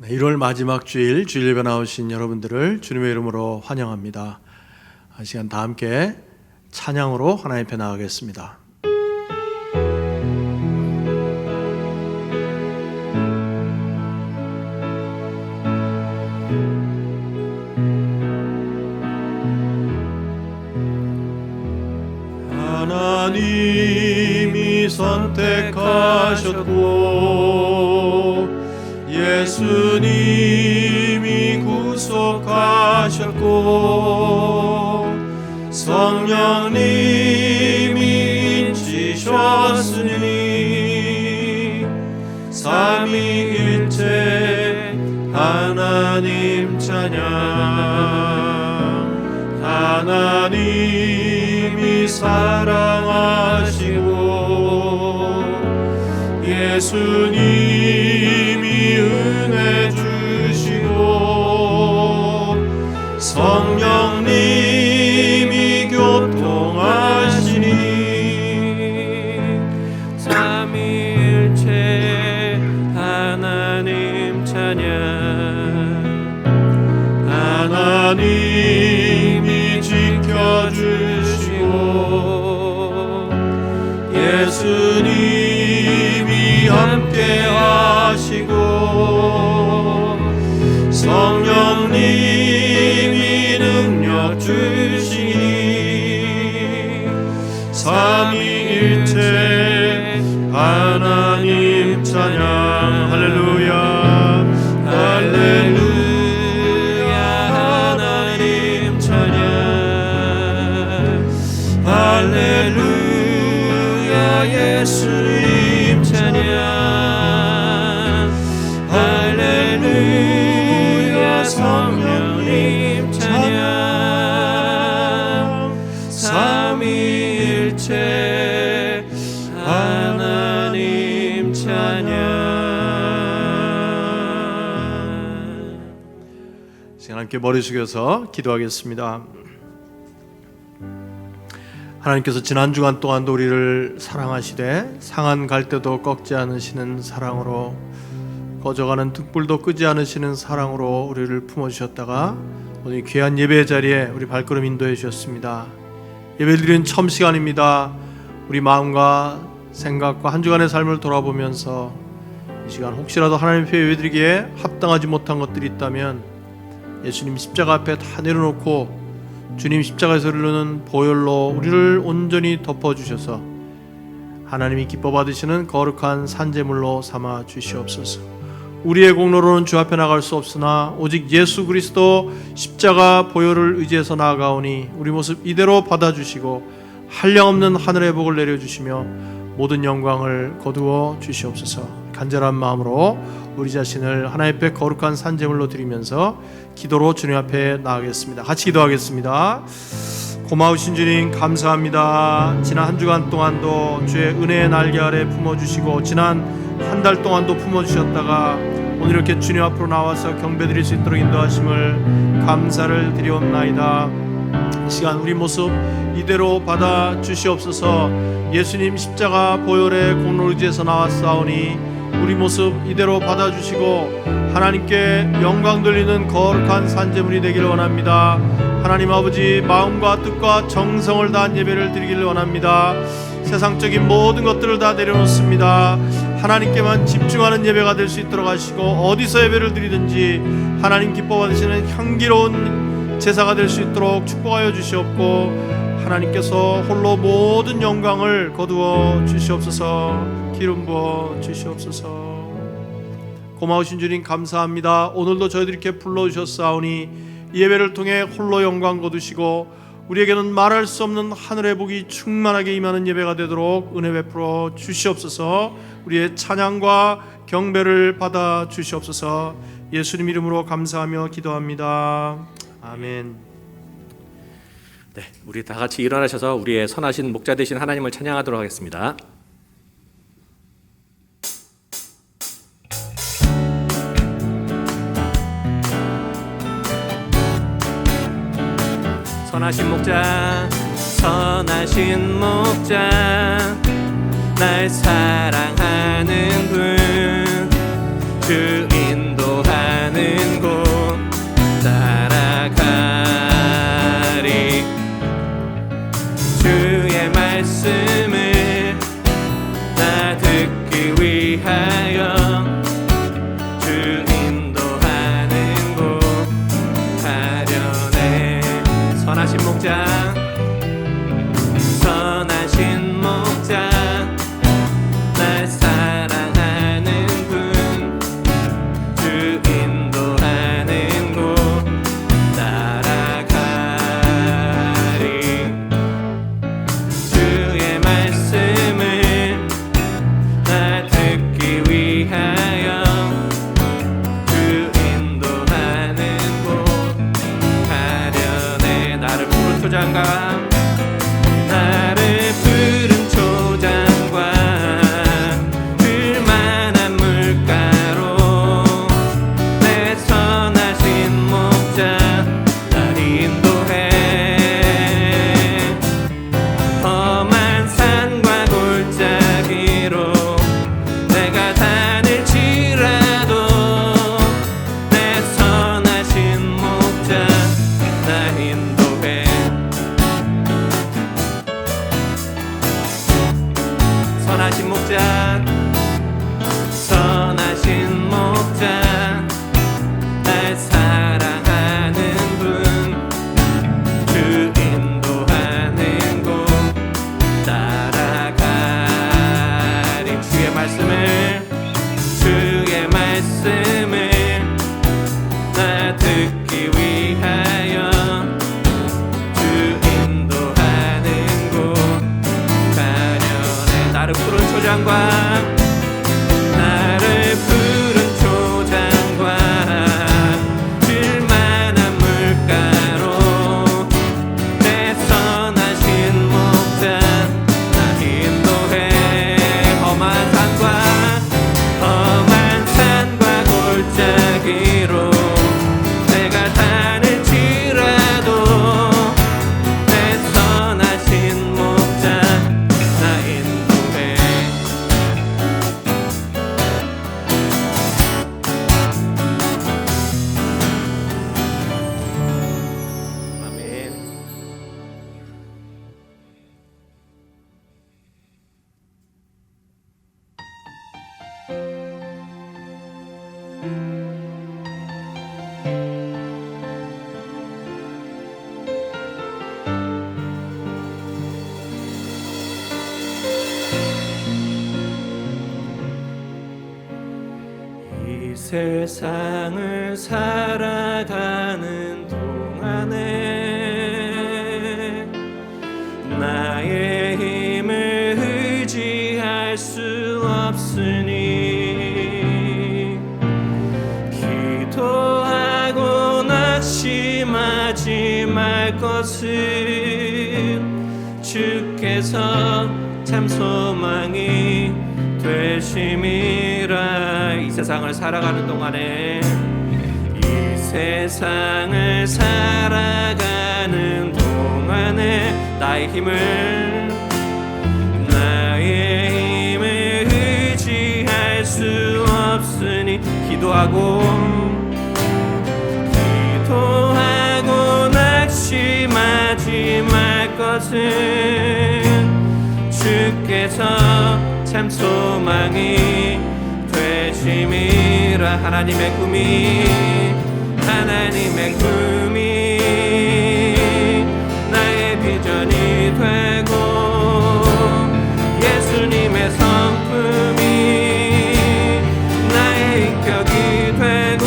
1월 마지막 주일 예배 나오신 여러분들을 주님의 이름으로 환영합니다. 이 시간 다 함께 찬양으로 하나님 앞에 나가겠습니다. 하나님이 선택하셨고 예수님이 구속하셨고 성령님이 인치셨으니 삼위일체 하나님 찬양. 하나님이 사랑하시고 예수님이 은혜 주시고 성령님이 교통하시니 삼위일체 하나님 찬양. 하나님이 지켜주시고 예수님이 함께 하시고 성령님이 능력 주시니 삼위일체 하나님 찬양. 할렐루야 할렐루야 하나님 찬양. 할렐루야 예수님 찬양. 할렐루야 성령님 찬양. 삼위일체 하나님 찬양. 함께 머리 숙여서 기도하겠습니다. 하나님께서 지난 주간 동안도 우리를 사랑하시되 상한 갈 때도 꺾지 않으시는 사랑으로 꺼져가는 등불도 끄지 않으시는 사랑으로 우리를 품어주셨다가 오늘 귀한 예배의 자리에 우리 발걸음 인도해 주셨습니다. 예배드리는 처음 시간입니다. 우리 마음과 생각과 한 주간의 삶을 돌아보면서 이 시간 혹시라도 하나님 앞에 예배드리기에 합당하지 못한 것들이 있다면 예수님 십자가 앞에 다 내려놓고 주님 십자가에서 흐르는 보혈로 우리를 온전히 덮어주셔서 하나님이 기뻐 받으시는 거룩한 산제물로 삼아 주시옵소서. 우리의 공로로는 주 앞에 나갈 수 없으나 오직 예수 그리스도 십자가 보혈을 의지해서 나아가오니 우리 모습 이대로 받아주시고 한량없는 하늘의 복을 내려주시며 모든 영광을 거두어 주시옵소서. 간절한 마음으로 우리 자신을 하나님 앞에 거룩한 산제물로 드리면서 기도로 주님 앞에 나가겠습니다. 같이 기도하겠습니다. 고마우신 주님 감사합니다. 지난 한 주간 동안도 주의 은혜의 날개 아래 품어주시고 지난 한 달 동안도 품어주셨다가 오늘 이렇게 주님 앞으로 나와서 경배드릴 수 있도록 인도하심을 감사를 드리옵나이다. 이 시간 우리 모습 이대로 받아 주시옵소서. 예수님 십자가 보혈의 공로를 의지해서 나왔사오니 우리 모습 이대로 받아주시고 하나님께 영광 돌리는 거룩한 산제물이 되기를 원합니다. 하나님 아버지 마음과 뜻과 정성을 다한 예배를 드리기를 원합니다. 세상적인 모든 것들을 다 내려놓습니다. 하나님께만 집중하는 예배가 될 수 있도록 하시고 어디서 예배를 드리든지 하나님 기뻐 받으시는 향기로운 제사가 될 수 있도록 축복하여 주시옵고 하나님께서 홀로 모든 영광을 거두어 주시옵소서. 기름 부어 주시옵소서. 고마우신 주님 감사합니다. 오늘도 저희들 이렇게 불러주셨사오니 이 예배를 통해 홀로 영광 거두시고 우리에게는 말할 수 없는 하늘의 복이 충만하게 임하는 예배가 되도록 은혜 베풀어 주시옵소서. 우리의 찬양과 경배를 받아 주시옵소서. 예수님 이름으로 감사하며 기도합니다. 아멘. 네, 우리 다 같이 일어나셔서 우리의 선하신 목자 되신 하나님을 찬양하도록 하겠습니다. 선하신 목자, 선하신 목자, 날 사랑하는 분, 주 인도하 이 세상을 살아가는 동안에 나의 힘을 의지할 수 없으니 기도하고 낙심하지 말 것은 주께서 참 소망이 되심이라. 이 세상을 살아가는 동안에 이 세상을 살아가는 동안에 나의 힘을 의지할 수 없으니 기도하고 낙심하지 말 것은 주께서 참 소망이 되심이라. 하나님의 꿈이 나의 비전이 되고 예수님의 성품이 나의 인격이 되고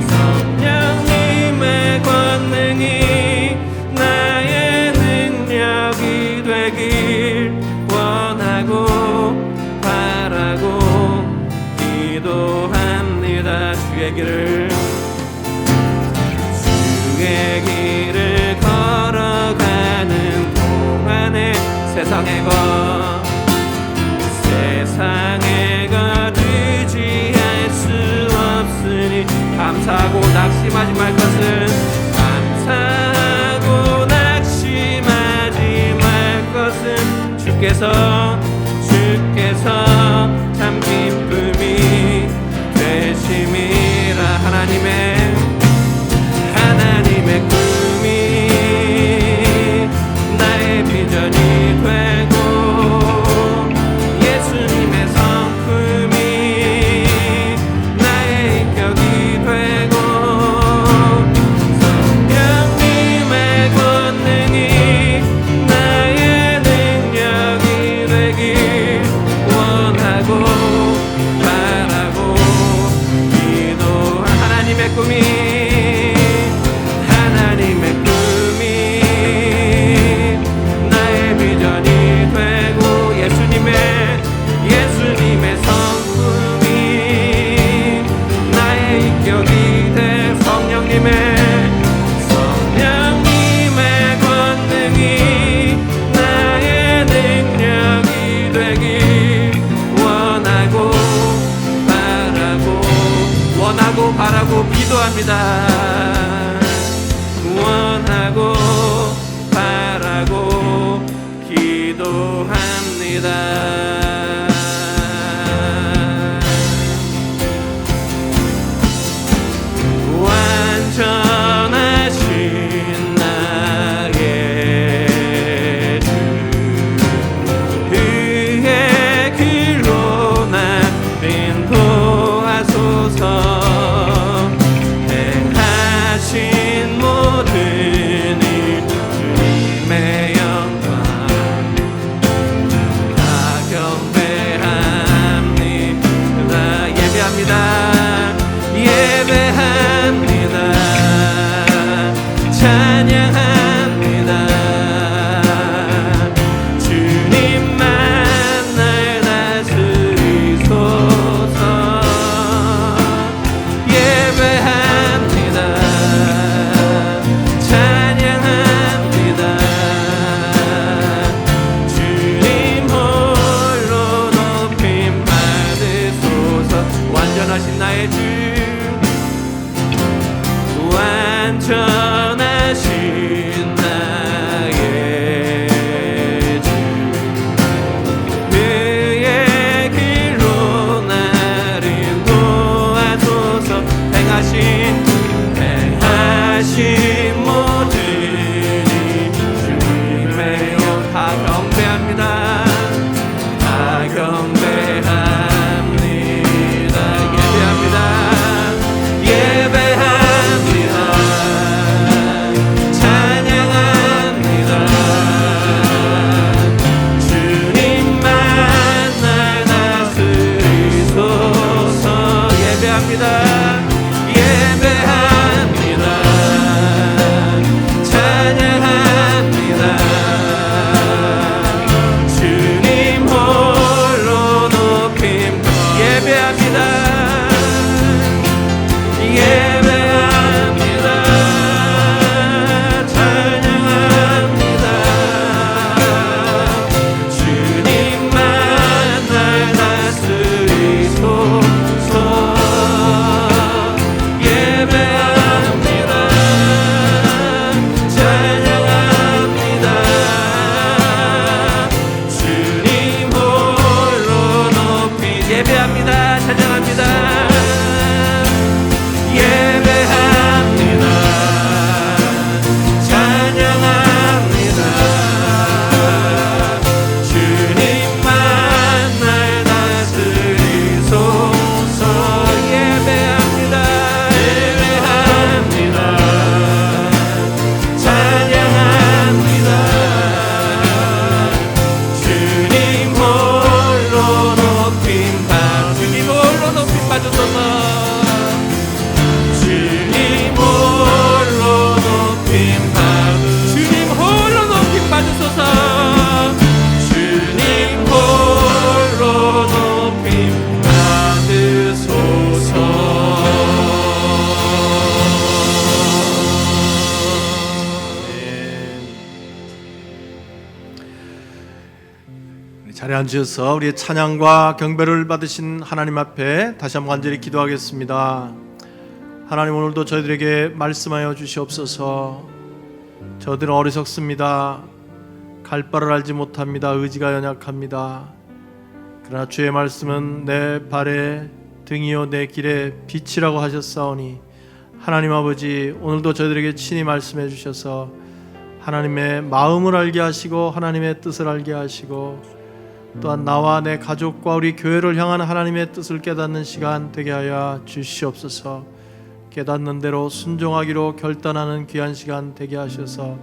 성령님의 권능이 나의 능력이 되길 원하고 바라고 기도합니다. 주의 길을 걸어가는 동안에 세상의 것 의지할 수 없으니 감사하고 낙심하지 말 것은 주께서 참 기쁨이 되심이라. 하나님의 꿈이 나의 비전이 되고 예수님의 성품이 나의 인격이 되고 성령님의 권능이 나의 능력이 되길 원하고 바라고 기도한 하나님의 꿈이 나의 비전이 되고 예수님의 성품이 나의 인격이 돼 성령님의 권능이 나의 능력이 되길 원하고 바라고 기도합니다. 원하고 바라고 기도합니다. 완전하신 나의 주 그의 길로 나 인도하소서. 행하신 모든 일 주님의 영광 다 예배합니다. 찬양합니다. 주님 홀로 높임 예배합니다. 예배합니다. 찬양합니다. 주님만 날 다스리소서. 예배합니다. 찬양합니다. 주님 홀로 높이 예배합니다. 찬양합니다. 예배합니다. 찬양합니다. 주님만 날 다스리소서. 예배합니다. 예배합니다. 찬양합니다. 주님 홀로 높임 주님 홀로 높임 받으소서. 주님 홀로 높임 주님 홀로 높임 받으소서. 주님 홀로 높임 받으소서. 자리에 앉으셔서 우리의 찬양과 경배를 받으신 하나님 앞에 다시 한번 간절히 기도하겠습니다. 하나님, 오늘도 저희들에게 말씀하여 주시옵소서. 저들은 어리석습니다. 갈 바를 알지 못합니다. 의지가 연약합니다. 그러나 주의 말씀은 내 발의 등이요 내 길의 빛이라고 하셨사오니, 하나님 아버지, 오늘도 저희들에게 친히 말씀해 주셔서 하나님의 마음을 알게 하시고 하나님의 뜻을 알게 하시고, 또한 나와 내 가족과 우리 교회를 향한 하나님의 뜻을 깨닫는 시간 되게 하여 주시옵소서. 깨닫는 대로 순종하기로 결단하는 귀한 시간 되게 하셔서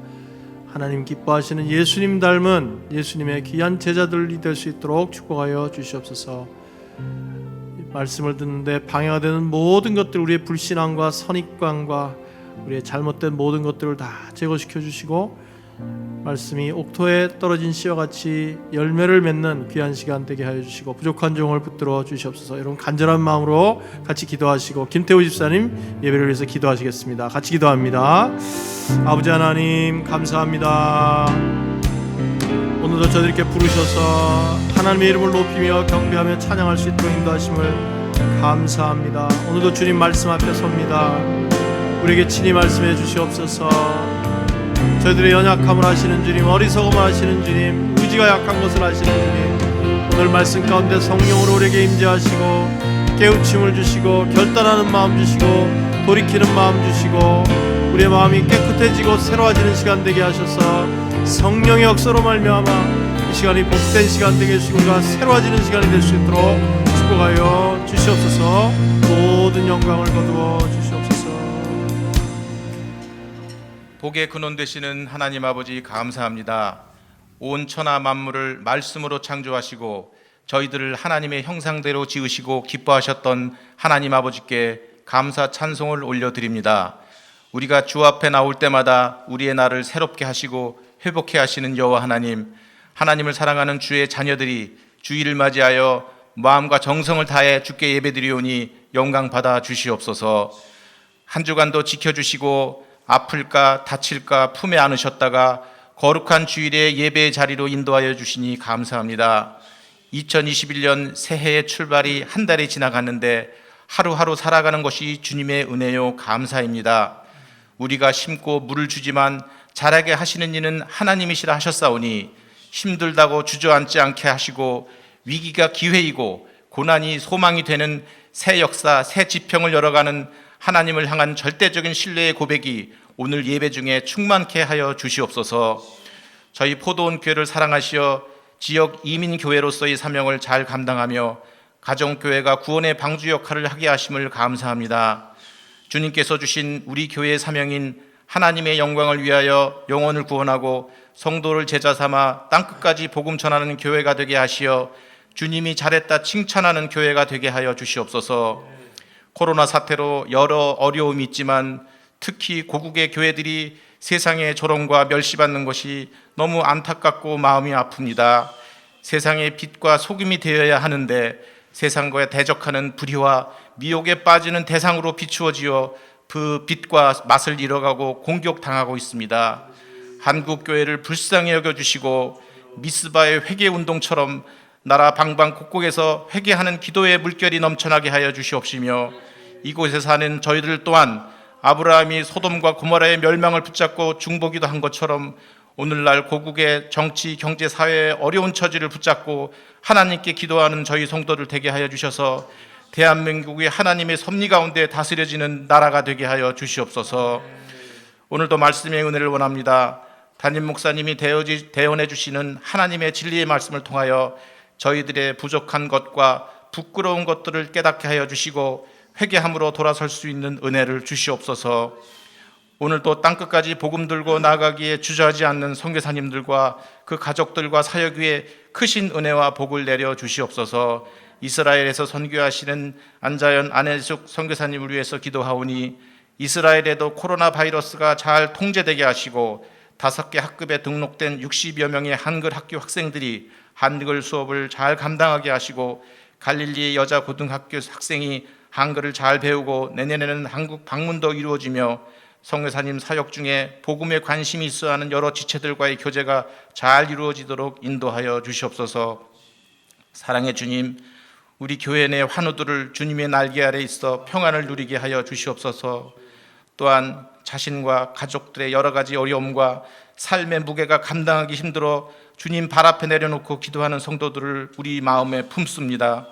하나님 기뻐하시는 예수님 닮은 예수님의 귀한 제자들이 될 수 있도록 축복하여 주시옵소서. 말씀을 듣는데 방해가 되는 모든 것들, 우리의 불신앙과 선입관과 우리의 잘못된 모든 것들을 다 제거시켜 주시고, 말씀이 옥토에 떨어진 씨와 같이 열매를 맺는 귀한 시간 되게 하여 주시고, 부족한 종을 붙들어 주시옵소서. 여러분 간절한 마음으로 같이 기도하시고, 김태우 집사님 예배를 위해서 기도하시겠습니다. 같이 기도합니다. 아버지 하나님, 감사합니다. 오늘도 저들께 부르셔서 하나님의 이름을 높이며 경배하며 찬양할 수 있도록 인도하심을 감사합니다. 오늘도 주님 말씀 앞에 섭니다. 우리에게 친히 말씀해 주시옵소서. 저희들의 연약함을 아시는 주님, 어리석음을 아시는 주님, 의지가 약한 것을 아시는 주님, 오늘 말씀 가운데 성령으로 우리에게 임재하시고 깨우침을 주시고 결단하는 마음 주시고 돌이키는 마음 주시고, 우리의 마음이 깨끗해지고 새로워지는 시간 되게 하셔서 성령의 역사로 말미암아 이 시간이 복된 시간 되게 해주시고 우리가 새로워지는 시간이 될 수 있도록 축복하여 주시옵소서. 모든 영광을 거두어 주시옵소서. 복의 근원 되시는 하나님 아버지, 감사합니다. 온 천하 만물을 말씀으로 창조하시고 저희들을 하나님의 형상대로 지으시고 기뻐하셨던 하나님 아버지께 감사 찬송을 올려드립니다. 우리가 주 앞에 나올 때마다 우리의 날을 새롭게 하시고 회복해 하시는 여호와 하나님, 하나님을 사랑하는 주의 자녀들이 주일을 맞이하여 마음과 정성을 다해 주께 예배드리오니 영광 받아 주시옵소서. 한 주간도 지켜주시고 아플까 다칠까 품에 안으셨다가 거룩한 주일의 예배의 자리로 인도하여 주시니 감사합니다. 2021년 새해의 출발이 한 달이 지나갔는데 하루하루 살아가는 것이 주님의 은혜요 감사입니다. 우리가 심고 물을 주지만 자라게 하시는 이는 하나님이시라 하셨사오니, 힘들다고 주저앉지 않게 하시고 위기가 기회이고 고난이 소망이 되는 새 역사, 새 지평을 열어가는 하나님을 향한 절대적인 신뢰의 고백이 오늘 예배 중에 충만케 하여 주시옵소서. 저희 포도원 교회를 사랑하시어 지역 이민교회로서의 사명을 잘 감당하며 가정교회가 구원의 방주 역할을 하게 하심을 감사합니다. 주님께서 주신 우리 교회의 사명인 하나님의 영광을 위하여 영혼을 구원하고 성도를 제자 삼아 땅끝까지 복음 전하는 교회가 되게 하시어 주님이 잘했다 칭찬하는 교회가 되게 하여 주시옵소서. 코로나 사태로 여러 어려움이 있지만 특히 고국의 교회들이 세상의 조롱과 멸시받는 것이 너무 안타깝고 마음이 아픕니다. 세상의 빛과 소금이 되어야 하는데 세상과 대적하는 불의와 미혹에 빠지는 대상으로 비추어지어 그 빛과 맛을 잃어가고 공격당하고 있습니다. 한국 교회를 불쌍히 여겨주시고 미스바의 회개 운동처럼 나라 방방 곳곳에서 회개하는 기도의 물결이 넘쳐나게 하여 주시옵시며 이곳에 사는 저희들 또한 아브라함이 소돔과 고모라의 멸망을 붙잡고 중보기도 한 것처럼 오늘날 고국의 정치, 경제, 사회의 어려운 처지를 붙잡고 하나님께 기도하는 저희 성도들 되게 하여 주셔서 대한민국이 하나님의 섭리 가운데 다스려지는 나라가 되게 하여 주시옵소서. 오늘도 말씀의 은혜를 원합니다. 담임 목사님이 대언해 주시는 하나님의 진리의 말씀을 통하여 저희들의 부족한 것과 부끄러운 것들을 깨닫게 하여 주시고 회개함으로 돌아설 수 있는 은혜를 주시옵소서. 오늘도 땅끝까지 복음 들고 나가기에 주저하지 않는 선교사님들과 그 가족들과 사역 위에 크신 은혜와 복을 내려 주시옵소서. 이스라엘에서 선교하시는 안자연 안혜숙 선교사님을 위해서 기도하오니 이스라엘에도 코로나 바이러스가 잘 통제되게 하시고 5개 학급에 등록된 60여 명의 한글 학교 학생들이 한글 수업을 잘 감당하게 하시고 갈릴리 여자 고등학교 학생이 한글을 잘 배우고 내년에는 한국 방문도 이루어지며 선교사님 사역 중에 복음에 관심이 있어 하는 여러 지체들과의 교제가 잘 이루어지도록 인도하여 주시옵소서. 사랑의 주님, 우리 교회 내 환우들을 주님의 날개 아래 있어 평안을 누리게 하여 주시옵소서. 또한 자신과 가족들의 여러 가지 어려움과 삶의 무게가 감당하기 힘들어 주님 발 앞에 내려놓고 기도하는 성도들을 우리 마음에 품습니다.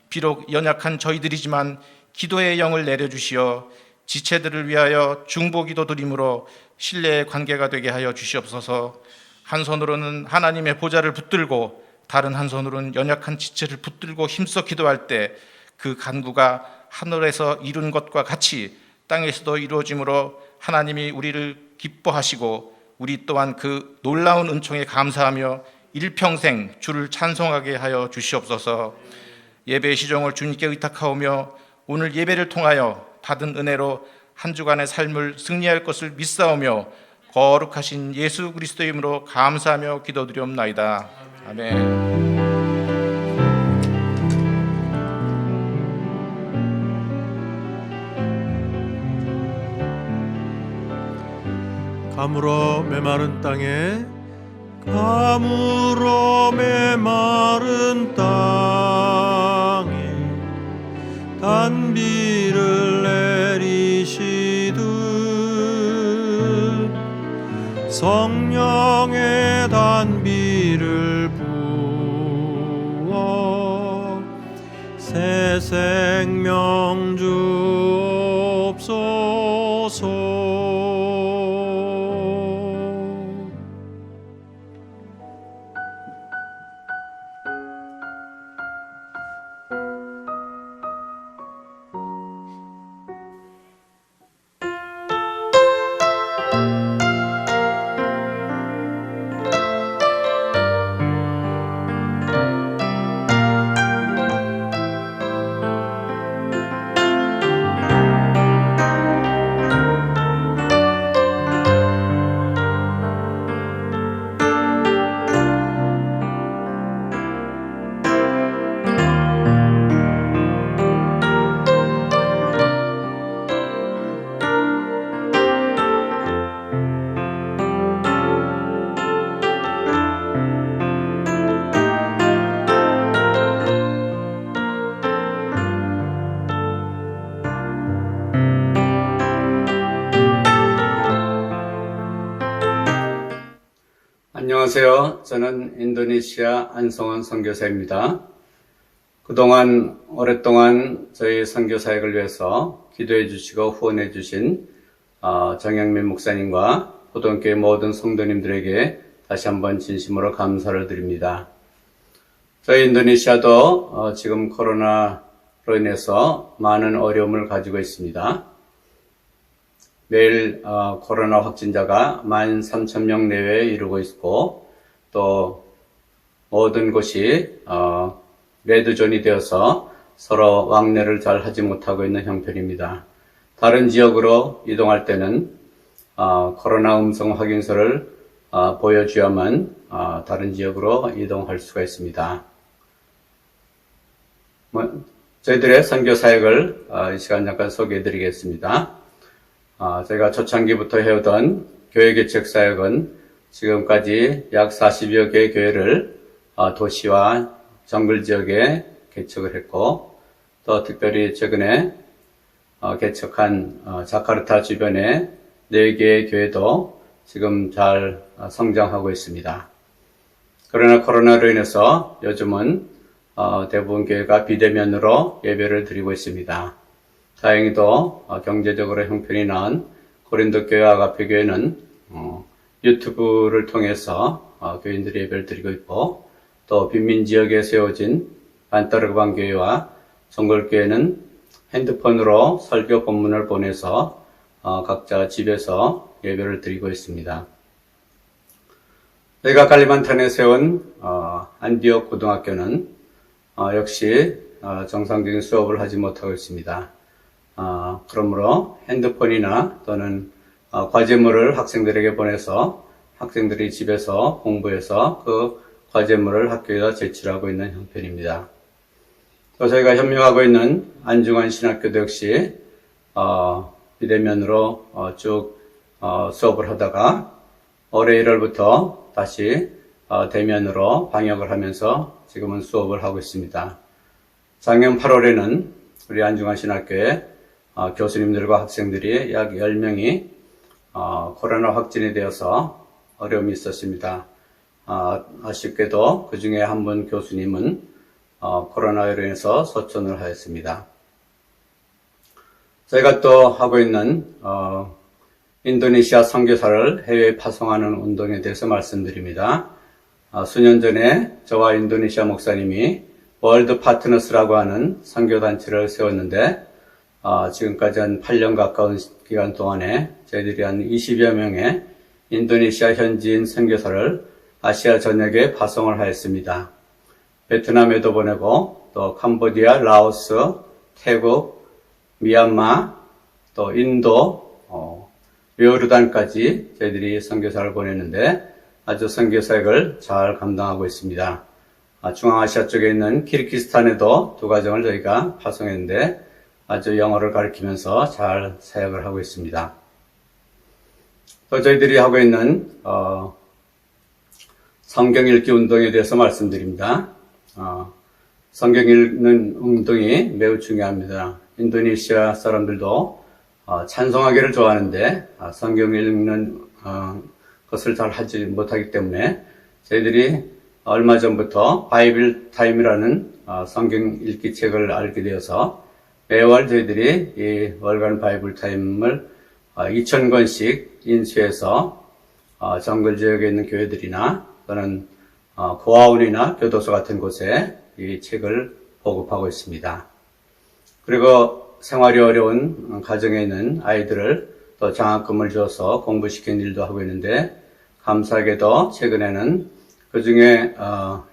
비록 연약한 저희들이지만 기도의 영을 내려주시어 지체들을 위하여 중보기도 드림으로 신뢰의 관계가 되게 하여 주시옵소서. 한 손으로는 하나님의 보좌를 붙들고 다른 한 손으로는 연약한 지체를 붙들고 힘써 기도할 때 그 간구가 하늘에서 이룬 것과 같이 땅에서도 이루어지므로 하나님이 우리를 기뻐하시고 우리 또한 그 놀라운 은총에 감사하며 일평생 주를 찬송하게 하여 주시옵소서. 예배의 시종을 주님께 의탁하오며 오늘 예배를 통하여 받은 은혜로 한 주간의 삶을 승리할 것을 믿사오며 거룩하신 예수 그리스도의 이름으로 감사하며 기도드리옵나이다. 아멘. 가물어 메마른 땅에 가물어 메마른 땅에 단비를 내리시듯 성령의 단비를 부어 새 생명 주옵소서. 안녕하세요. 저는 인도네시아 안성원 선교사입니다. 그동안 오랫동안 저희 선교 사역을 위해서 기도해 주시고 후원해 주신 정영민 목사님과 포동교회 모든 성도님들에게 다시 한번 진심으로 감사를 드립니다. 저희 인도네시아도 지금 코로나로 인해서 많은 어려움을 가지고 있습니다. 매일 코로나 확진자가 13,000명 내외에 이르고 있고 또 모든 곳이 레드존이 되어서 서로 왕래를 잘 하지 못하고 있는 형편입니다. 다른 지역으로 이동할 때는 코로나 음성 확인서를 보여줘야만 다른 지역으로 이동할 수가 있습니다. 저희들의 선교 사역을 이 시간 잠깐 소개해 드리겠습니다. 제가 초창기부터 해오던 교회 개척 사역은 지금까지 약 40여 개의 교회를 도시와 정글 지역에 개척을 했고, 또 특별히 최근에 개척한 자카르타 주변의 4개의 교회도 지금 잘 성장하고 있습니다. 그러나 코로나로 인해서 요즘은 대부분 교회가 비대면으로 예배를 드리고 있습니다. 다행히도 경제적으로 형편이 나은 고린도 교회 아가페 교회는 유튜브를 통해서 교인들이 예배를 드리고 있고, 또 빈민 지역에 세워진 반따르그반 교회와 정골교회는 핸드폰으로 설교 본문을 보내서 각자 집에서 예배를 드리고 있습니다. 저희가 칼리만탄에 세운 안디옥 고등학교는 역시 정상적인 수업을 하지 못하고 있습니다. 그러므로 핸드폰이나 또는 과제물을 학생들에게 보내서 학생들이 집에서 공부해서 그 과제물을 학교에다 제출하고 있는 형편입니다. 또 저희가 협력하고 있는 안중환 신학교도 역시 비대면으로 쭉 수업을 하다가 올해 1월부터 다시 대면으로 방역을 하면서 지금은 수업을 하고 있습니다. 작년 8월에는 우리 안중환 신학교에 교수님들과 학생들이 약 10명이 코로나 확진이 되어서 어려움이 있었습니다. 아쉽게도 그 중에 한 분 교수님은 코로나로 인해서 소천을 하였습니다. 저희가 또 하고 있는 인도네시아 선교사를 해외에 파송하는 운동에 대해서 말씀드립니다. 수년 전에 저와 인도네시아 목사님이 월드 파트너스라고 하는 선교단체를 세웠는데 지금까지 한 8년 가까운 기간 동안에 저희들이 한 20여 명의 인도네시아 현지인 선교사를 아시아 전역에 파송을 하였습니다. 베트남에도 보내고 또 캄보디아, 라오스, 태국, 미얀마, 또 인도, 요르단까지 저희들이 선교사를 보냈는데 아주 선교사역을 잘 감당하고 있습니다. 중앙아시아 쪽에 있는 키르기스탄에도 2가정을 저희가 파송했는데 아주 영어를 가르치면서 잘 사역을 하고 있습니다. 또 저희들이 하고 있는 성경 읽기 운동에 대해서 말씀드립니다. 성경 읽는 운동이 매우 중요합니다. 인도네시아 사람들도 찬송하기를 좋아하는데 성경 읽는 것을 잘 하지 못하기 때문에 저희들이 얼마 전부터 바이블 타임이라는 성경 읽기 책을 알게 되어서 매월 저희들이 이 월간 바이블 타임을 2,000권씩 인수해서 정글 지역에 있는 교회들이나 또는 고아원이나 교도소 같은 곳에 이 책을 보급하고 있습니다. 그리고 생활이 어려운 가정에 있는 아이들을 또 장학금을 줘서 공부시키는 일도 하고 있는데 감사하게도 최근에는 그 중에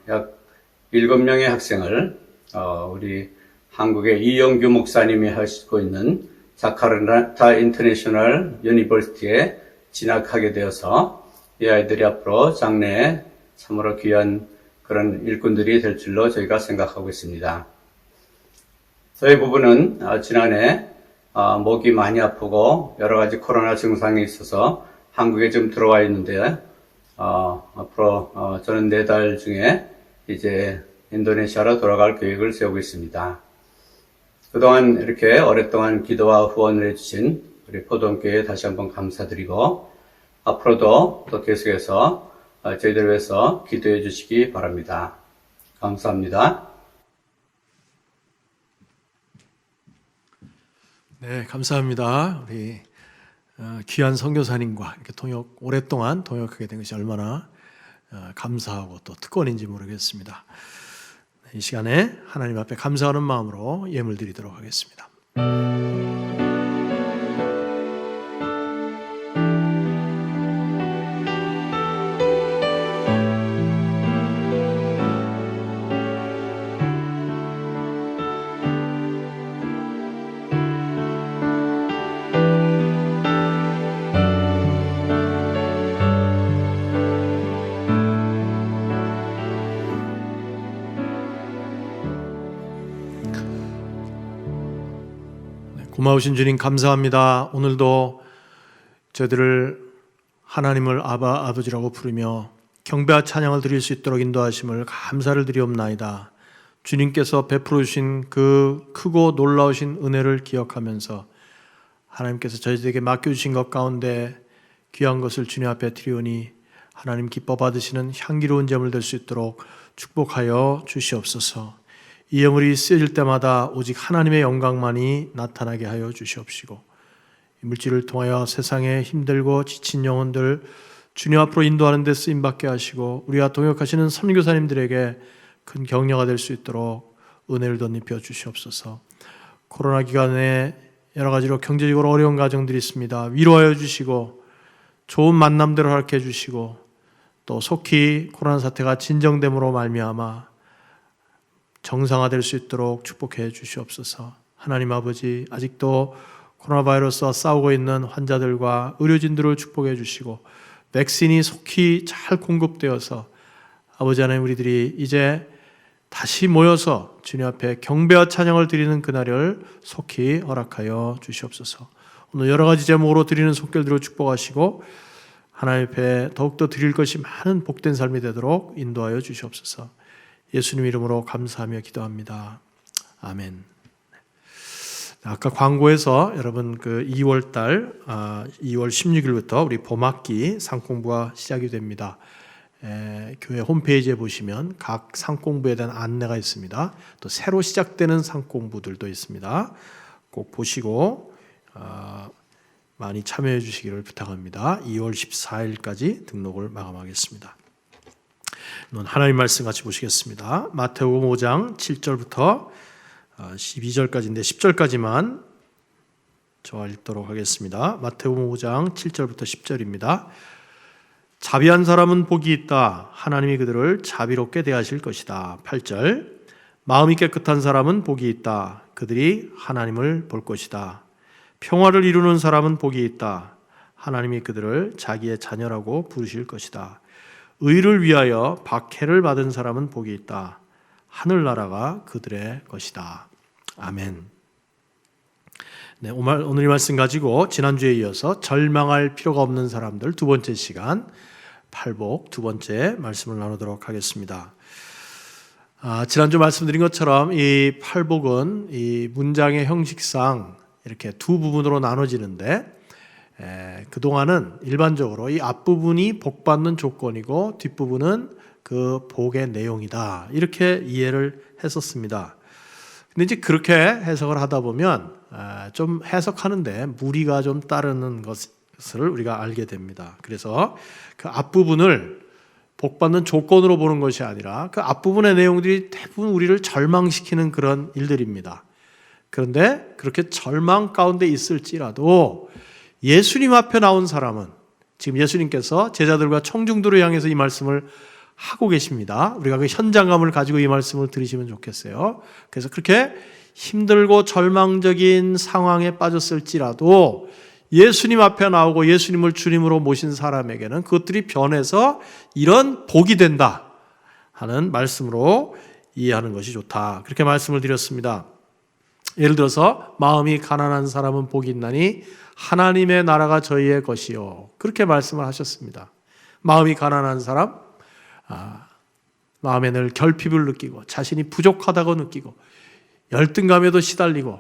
약 7명의 학생을 우리 한국의 이영규 목사님이 하시고 있는 자카르타 인터내셔널 유니버시티에 진학하게 되어서 이 아이들이 앞으로 장래에 참으로 귀한 그런 일꾼들이 될 줄로 저희가 생각하고 있습니다. 저희 부부는 지난해 목이 많이 아프고 여러 가지 코로나 증상이 있어서 한국에 좀 들어와 있는데 앞으로 저는 4달 중에 이제 인도네시아로 돌아갈 계획을 세우고 있습니다. 그동안 이렇게 오랫동안 기도와 후원을 해주신 우리 포동교회에 다시 한번 감사드리고 앞으로도 또 계속해서 저희들 위해서 기도해 주시기 바랍니다. 감사합니다. 네, 감사합니다. 우리 귀한 선교사님과 이렇게 오랫동안 동역하게 된 것이 얼마나 감사하고 또 특권인지 모르겠습니다. 이 시간에 하나님 앞에 감사하는 마음으로 예물 드리도록 하겠습니다. 고마우신 주님 감사합니다. 오늘도 저희들을 하나님을 아바 아버지라고 부르며 경배와 찬양을 드릴 수 있도록 인도하심을 감사를 드리옵나이다. 주님께서 베풀어 주신 그 크고 놀라우신 은혜를 기억하면서 하나님께서 저희들에게 맡겨주신 것 가운데 귀한 것을 주님 앞에 드리오니 하나님 기뻐 받으시는 향기로운 제물 될 수 있도록 축복하여 주시옵소서. 이 예물이 쓰여질 때마다 오직 하나님의 영광만이 나타나게 하여 주시옵시고, 이 물질을 통하여 세상에 힘들고 지친 영혼들 주님 앞으로 인도하는 데 쓰임받게 하시고, 우리와 동역하시는 선교사님들에게 큰 격려가 될 수 있도록 은혜를 덧입혀 주시옵소서. 코로나 기간에 여러 가지로 경제적으로 어려운 가정들이 있습니다. 위로하여 주시고 좋은 만남들을 허락해 주시고, 또 속히 코로나 사태가 진정됨으로 말미암아 정상화될 수 있도록 축복해 주시옵소서. 하나님 아버지, 아직도 코로나 바이러스와 싸우고 있는 환자들과 의료진들을 축복해 주시고, 백신이 속히 잘 공급되어서 아버지 하나님, 우리들이 이제 다시 모여서 주님 앞에 경배와 찬양을 드리는 그날을 속히 허락하여 주시옵소서. 오늘 여러 가지 제목으로 드리는 속결들을 축복하시고 하나님 앞에 더욱더 드릴 것이 많은 복된 삶이 되도록 인도하여 주시옵소서. 예수님 이름으로 감사하며 기도합니다. 아멘. 아까 광고에서 여러분 그 2월 달 2월 16일부터 우리 봄학기 상공부가 시작이 됩니다. 교회 홈페이지에 보시면 각 상공부에 대한 안내가 있습니다. 또 새로 시작되는 상공부들도 있습니다. 꼭 보시고 많이 참여해 주시기를 부탁합니다. 2월 14일까지 등록을 마감하겠습니다. 하나님 말씀 같이 보시겠습니다. 마태복음 5장 7절부터 12절까지인데 10절까지만 저와 읽도록 하겠습니다. 마태복음 5장 7절부터 10절입니다. 자비한 사람은 복이 있다. 하나님이 그들을 자비롭게 대하실 것이다. 8절. 마음이 깨끗한 사람은 복이 있다. 그들이 하나님을 볼 것이다. 평화를 이루는 사람은 복이 있다. 하나님이 그들을 자기의 자녀라고 부르실 것이다. 의를 위하여 박해를 받은 사람은 복이 있다. 하늘나라가 그들의 것이다. 아멘. 네, 오늘 이 말씀 가지고 지난주에 이어서 절망할 필요가 없는 사람들 두 번째 시간 팔복 두 번째 말씀을 나누도록 하겠습니다. 지난주 말씀드린 것처럼 이 팔복은 이 문장의 형식상 이렇게 두 부분으로 나눠지는데 그동안은 일반적으로 이 앞부분이 복받는 조건이고 뒷부분은 그 복의 내용이다, 이렇게 이해를 했었습니다. 근데 이제 그렇게 해석을 하다 보면 좀 해석하는데 무리가 좀 따르는 것을 우리가 알게 됩니다. 그래서 그 앞부분을 복받는 조건으로 보는 것이 아니라 그 앞부분의 내용들이 대부분 우리를 절망시키는 그런 일들입니다. 그런데 그렇게 절망 가운데 있을지라도 예수님 앞에 나온 사람은, 지금 예수님께서 제자들과 청중들을 향해서 이 말씀을 하고 계십니다. 우리가 그 현장감을 가지고 이 말씀을 들으시면 좋겠어요. 그래서 그렇게 힘들고 절망적인 상황에 빠졌을지라도 예수님 앞에 나오고 예수님을 주님으로 모신 사람에게는 그것들이 변해서 이런 복이 된다 하는 말씀으로 이해하는 것이 좋다, 그렇게 말씀을 드렸습니다. 예를 들어서 마음이 가난한 사람은 복이 있나니 하나님의 나라가 저희의 것이요, 그렇게 말씀을 하셨습니다. 마음이 가난한 사람, 마음에 늘 결핍을 느끼고 자신이 부족하다고 느끼고 열등감에도 시달리고,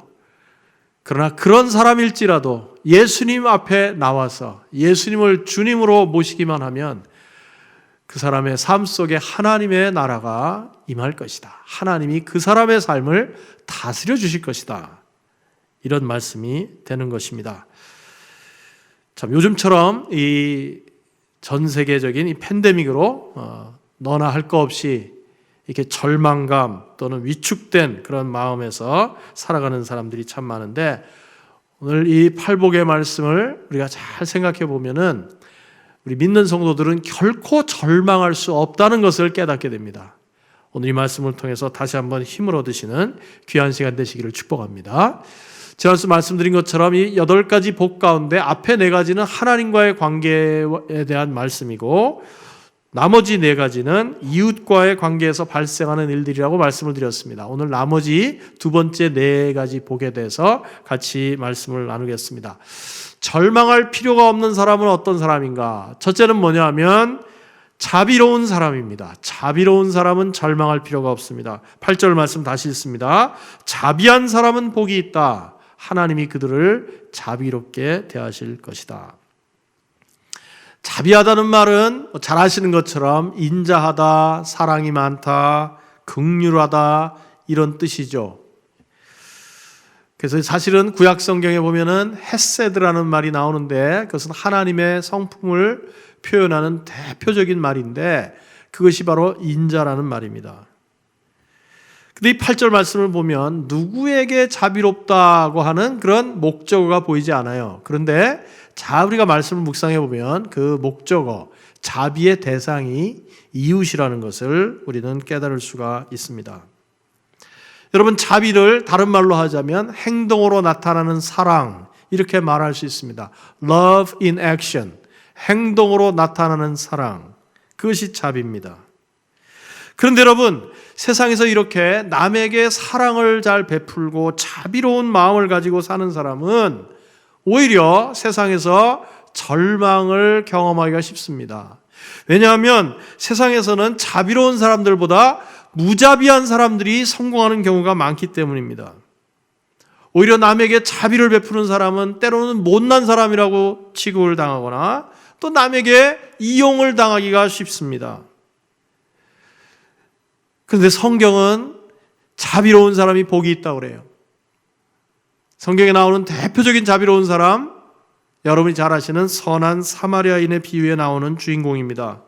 그러나 그런 사람일지라도 예수님 앞에 나와서 예수님을 주님으로 모시기만 하면 그 사람의 삶 속에 하나님의 나라가 임할 것이다. 하나님이 그 사람의 삶을 다스려 주실 것이다. 이런 말씀이 되는 것입니다. 참 요즘처럼 이 전 세계적인 이 팬데믹으로 너나 할 거 없이 이렇게 절망감 또는 위축된 그런 마음에서 살아가는 사람들이 참 많은데, 오늘 이 팔복의 말씀을 우리가 잘 생각해 보면은 우리 믿는 성도들은 결코 절망할 수 없다는 것을 깨닫게 됩니다. 오늘 이 말씀을 통해서 다시 한번 힘을 얻으시는 귀한 시간 되시기를 축복합니다. 제가 말씀드린 것처럼 이 8가지 복 가운데 앞에 4가지는 하나님과의 관계에 대한 말씀이고, 나머지 네 가지는 이웃과의 관계에서 발생하는 일들이라고 말씀을 드렸습니다. 오늘 나머지 두 번째 네 가지 복에 대해서 같이 말씀을 나누겠습니다. 절망할 필요가 없는 사람은 어떤 사람인가? 첫째는 뭐냐 하면 자비로운 사람입니다. 자비로운 사람은 절망할 필요가 없습니다. 8절 말씀 다시 읽습니다. 자비한 사람은 복이 있다. 하나님이 그들을 자비롭게 대하실 것이다. 자비하다는 말은 잘 아시는 것처럼 인자하다, 사랑이 많다, 긍휼하다 이런 뜻이죠. 그래서 사실은 구약 성경에 보면은 헤세드라는 말이 나오는데 그것은 하나님의 성품을 표현하는 대표적인 말인데 그것이 바로 인자라는 말입니다. 근데 이 8절 말씀을 보면 누구에게 자비롭다고 하는 그런 목적어가 보이지 않아요. 그런데 우리가 말씀을 묵상해 보면 그 목적어, 자비의 대상이 이웃이라는 것을 우리는 깨달을 수가 있습니다. 여러분, 자비를 다른 말로 하자면 행동으로 나타나는 사랑, 이렇게 말할 수 있습니다. Love in action, 행동으로 나타나는 사랑, 그것이 자비입니다. 그런데 여러분, 세상에서 이렇게 남에게 사랑을 잘 베풀고 자비로운 마음을 가지고 사는 사람은 오히려 세상에서 절망을 경험하기가 쉽습니다. 왜냐하면 세상에서는 자비로운 사람들보다 무자비한 사람들이 성공하는 경우가 많기 때문입니다. 오히려 남에게 자비를 베푸는 사람은 때로는 못난 사람이라고 취급을 당하거나 또 남에게 이용을 당하기가 쉽습니다. 그런데 성경은 자비로운 사람이 복이 있다고 그래요. 성경에 나오는 대표적인 자비로운 사람, 여러분이 잘 아시는 선한 사마리아인의 비유에 나오는 주인공입니다.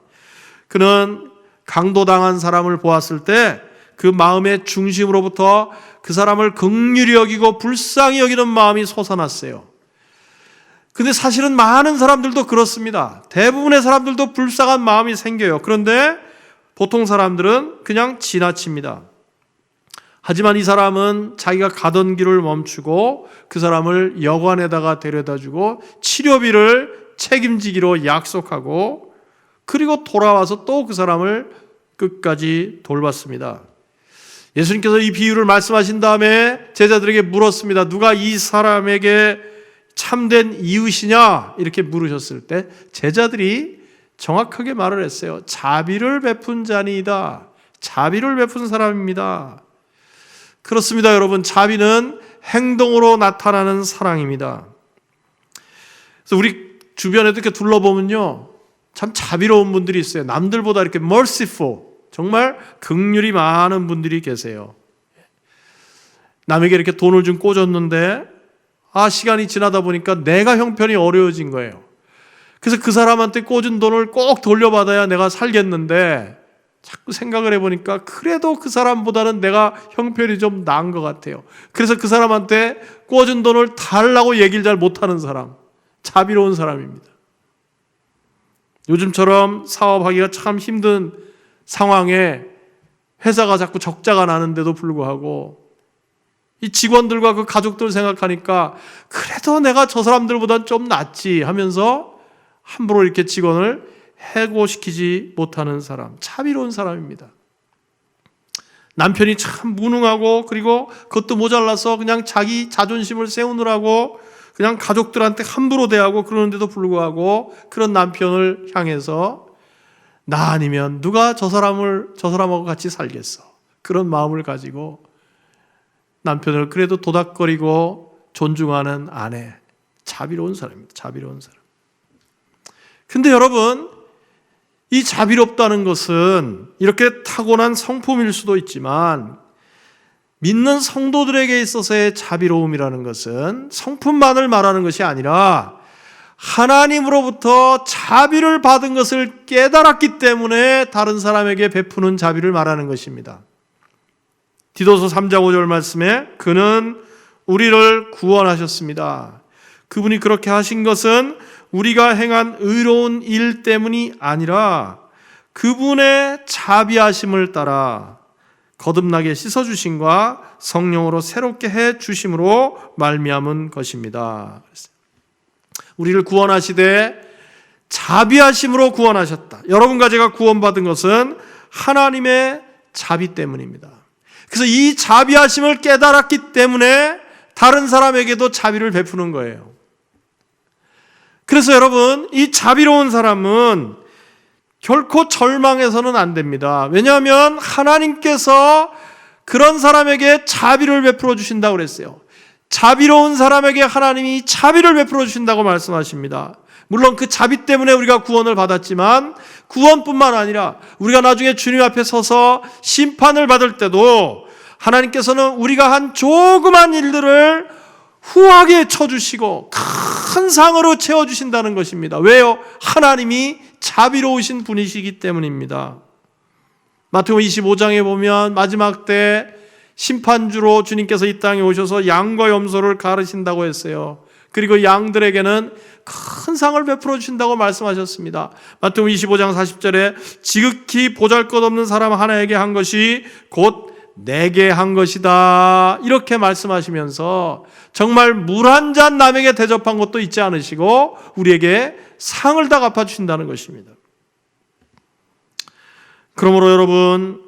그는 강도당한 사람을 보았을 때 그 마음의 중심으로부터 그 사람을 긍휼히 여기고 불쌍히 여기는 마음이 솟아났어요. 근데 사실은 많은 사람들도 그렇습니다. 대부분의 사람들도 불쌍한 마음이 생겨요. 그런데 보통 사람들은 그냥 지나칩니다. 하지만 이 사람은 자기가 가던 길을 멈추고 그 사람을 여관에다가 데려다주고 치료비를 책임지기로 약속하고 그리고 돌아와서 또 그 사람을 끝까지 돌봤습니다. 예수님께서 이 비유를 말씀하신 다음에 제자들에게 물었습니다. 누가 이 사람에게 참된 이웃이냐? 이렇게 물으셨을 때 제자들이 정확하게 말을 했어요. 자비를 베푼 자니이다. 자비를 베푼 사람입니다. 그렇습니다, 여러분. 자비는 행동으로 나타나는 사랑입니다. 그래서 우리 주변에도 이렇게 둘러보면요, 참 자비로운 분들이 있어요. 남들보다 이렇게 merciful, 정말 긍휼이 많은 분들이 계세요. 남에게 이렇게 돈을 좀 꽂았는데 시간이 지나다 보니까 내가 형편이 어려워진 거예요. 그래서 그 사람한테 꽂은 돈을 꼭 돌려받아야 내가 살겠는데 자꾸 생각을 해보니까 그래도 그 사람보다는 내가 형편이 좀 나은 것 같아요. 그래서 그 사람한테 꽂은 돈을 달라고 얘기를 잘 못하는 사람, 자비로운 사람입니다. 요즘처럼 사업하기가 참 힘든 상황에 회사가 자꾸 적자가 나는데도 불구하고 이 직원들과 그 가족들 생각하니까 그래도 내가 저 사람들보다는 좀 낫지 하면서 함부로 이렇게 직원을 해고시키지 못하는 사람, 자비로운 사람입니다. 남편이 참 무능하고 그리고 그것도 모자라서 그냥 자기 자존심을 세우느라고 그냥 가족들한테 함부로 대하고 그러는데도 불구하고 그런 남편을 향해서 나 아니면 누가 저 사람하고 같이 살겠어. 그런 마음을 가지고 남편을 그래도 도닥거리고 존중하는 아내, 자비로운 사람입니다. 자비로운 사람. 근데 여러분, 이 자비롭다는 것은 이렇게 타고난 성품일 수도 있지만 믿는 성도들에게 있어서의 자비로움이라는 것은 성품만을 말하는 것이 아니라 하나님으로부터 자비를 받은 것을 깨달았기 때문에 다른 사람에게 베푸는 자비를 말하는 것입니다. 디도서 3장 5절 말씀에 그는 우리를 구원하셨습니다. 그분이 그렇게 하신 것은 우리가 행한 의로운 일 때문이 아니라 그분의 자비하심을 따라 거듭나게 씻어주심과 성령으로 새롭게 해주심으로 말미암은 것입니다. 우리를 구원하시되 자비하심으로 구원하셨다. 여러분과 제가 구원받은 것은 하나님의 자비 때문입니다. 그래서 이 자비하심을 깨달았기 때문에 다른 사람에게도 자비를 베푸는 거예요. 그래서 여러분, 이 자비로운 사람은 결코 절망해서는 안 됩니다. 왜냐하면 하나님께서 그런 사람에게 자비를 베풀어 주신다고 그랬어요. 자비로운 사람에게 하나님이 자비를 베풀어 주신다고 말씀하십니다. 물론 그 자비 때문에 우리가 구원을 받았지만 구원뿐만 아니라 우리가 나중에 주님 앞에 서서 심판을 받을 때도 하나님께서는 우리가 한 조그만 일들을 후하게 쳐주시고 큰 상으로 채워주신다는 것입니다. 왜요? 하나님이 자비로우신 분이시기 때문입니다. 마태복음 25장에 보면 마지막 때 심판주로 주님께서 이 땅에 오셔서 양과 염소를 가르신다고 했어요. 그리고 양들에게는 큰 상을 베풀어 주신다고 말씀하셨습니다. 마태복음 25장 40절에 지극히 보잘것없는 사람 하나에게 한 것이 곧 내게 한 것이다, 이렇게 말씀하시면서 정말 물 한 잔 남에게 대접한 것도 잊지 않으시고 우리에게 상을 다 갚아주신다는 것입니다. 그러므로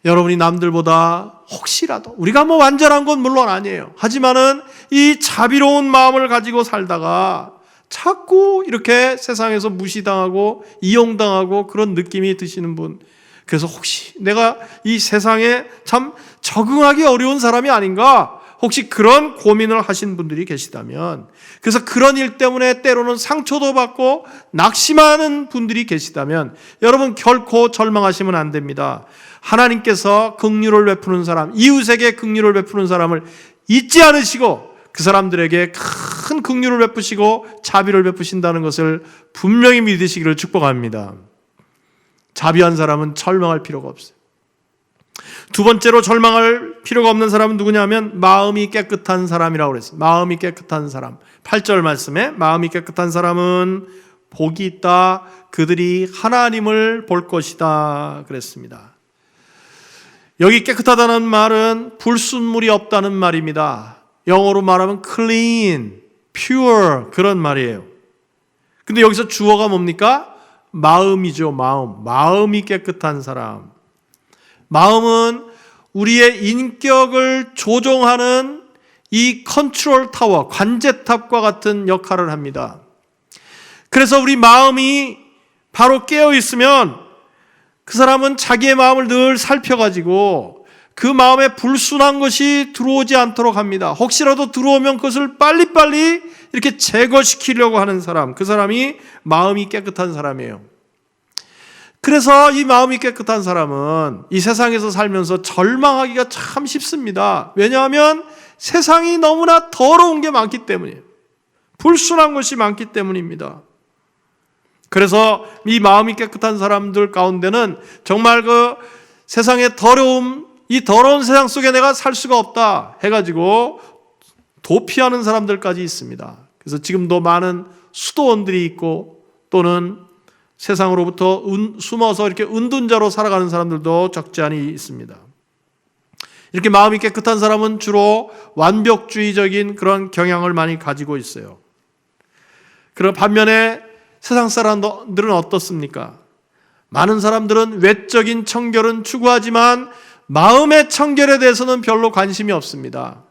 여러분이 남들보다 혹시라도, 우리가 뭐 완전한 건 물론 아니에요. 하지만은 이 자비로운 마음을 가지고 살다가 자꾸 이렇게 세상에서 무시당하고 이용당하고 그런 느낌이 드시는 분, 그래서 혹시 내가 이 세상에 참 적응하기 어려운 사람이 아닌가, 혹시 그런 고민을 하신 분들이 계시다면, 그래서 그런 일 때문에 때로는 상처도 받고 낙심하는 분들이 계시다면 여러분 결코 절망하시면 안 됩니다. 하나님께서 긍휼을 베푸는 사람, 이웃에게 긍휼을 베푸는 사람을 잊지 않으시고 그 사람들에게 큰 긍휼을 베푸시고 자비를 베푸신다는 것을 분명히 믿으시기를 축복합니다. 자비한 사람은 절망할 필요가 없어요. 두 번째로 절망할 필요가 없는 사람은 누구냐면 마음이 깨끗한 사람이라고 그랬어요. 마음이 깨끗한 사람. 8절 말씀에 마음이 깨끗한 사람은 복이 있다. 그들이 하나님을 볼 것이다 그랬습니다. 여기 깨끗하다는 말은 불순물이 없다는 말입니다. 영어로 말하면 clean, pure 그런 말이에요. 근데 여기서 주어가 뭡니까? 마음이죠. 마음이 깨끗한 사람. 마음은 우리의 인격을 조종하는 이 컨트롤 타워, 관제탑과 같은 역할을 합니다. 그래서 우리 마음이 바로 깨어 있으면 그 사람은 자기의 마음을 늘 살펴가지고 그 마음에 불순한 것이 들어오지 않도록 합니다. 혹시라도 들어오면 그것을 빨리빨리 이렇게 제거시키려고 하는 사람, 그 사람이 마음이 깨끗한 사람이에요. 그래서 이 마음이 깨끗한 사람은 이 세상에서 살면서 절망하기가 참 쉽습니다. 왜냐하면 세상이 너무나 더러운 게 많기 때문이에요. 불순한 것이 많기 때문입니다. 그래서 이 마음이 깨끗한 사람들 가운데는 정말 그 세상의 더러움, 이 더러운 세상 속에 내가 살 수가 없다 해가지고 도피하는 사람들까지 있습니다. 그래서 지금도 많은 수도원들이 있고 또는 세상으로부터 숨어서 이렇게 은둔자로 살아가는 사람들도 적지 않이 있습니다. 이렇게 마음이 깨끗한 사람은 주로 완벽주의적인 그런 경향을 많이 가지고 있어요. 그런 반면에 세상 사람들은 어떻습니까? 많은 사람들은 외적인 청결은 추구하지만 마음의 청결에 대해서는 별로 관심이 없습니다.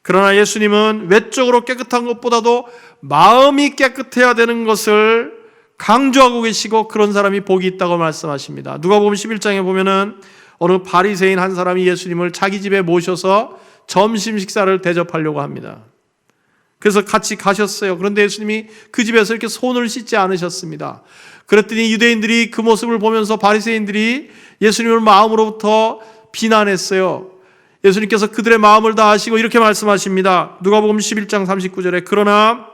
그러나 예수님은 외적으로 깨끗한 것보다도 마음이 깨끗해야 되는 것을 강조하고 계시고 그런 사람이 복이 있다고 말씀하십니다. 누가복음 11장에 보면은 어느 바리새인 한 사람이 예수님을 자기 집에 모셔서 점심 식사를 대접하려고 합니다. 그래서 같이 가셨어요. 그런데 예수님이 그 집에서 이렇게 손을 씻지 않으셨습니다. 그랬더니 유대인들이 그 모습을 보면서 바리새인들이 예수님을 마음으로부터 비난했어요. 예수님께서 그들의 마음을 다 아시고 이렇게 말씀하십니다. 누가복음 11장 39절에 그러나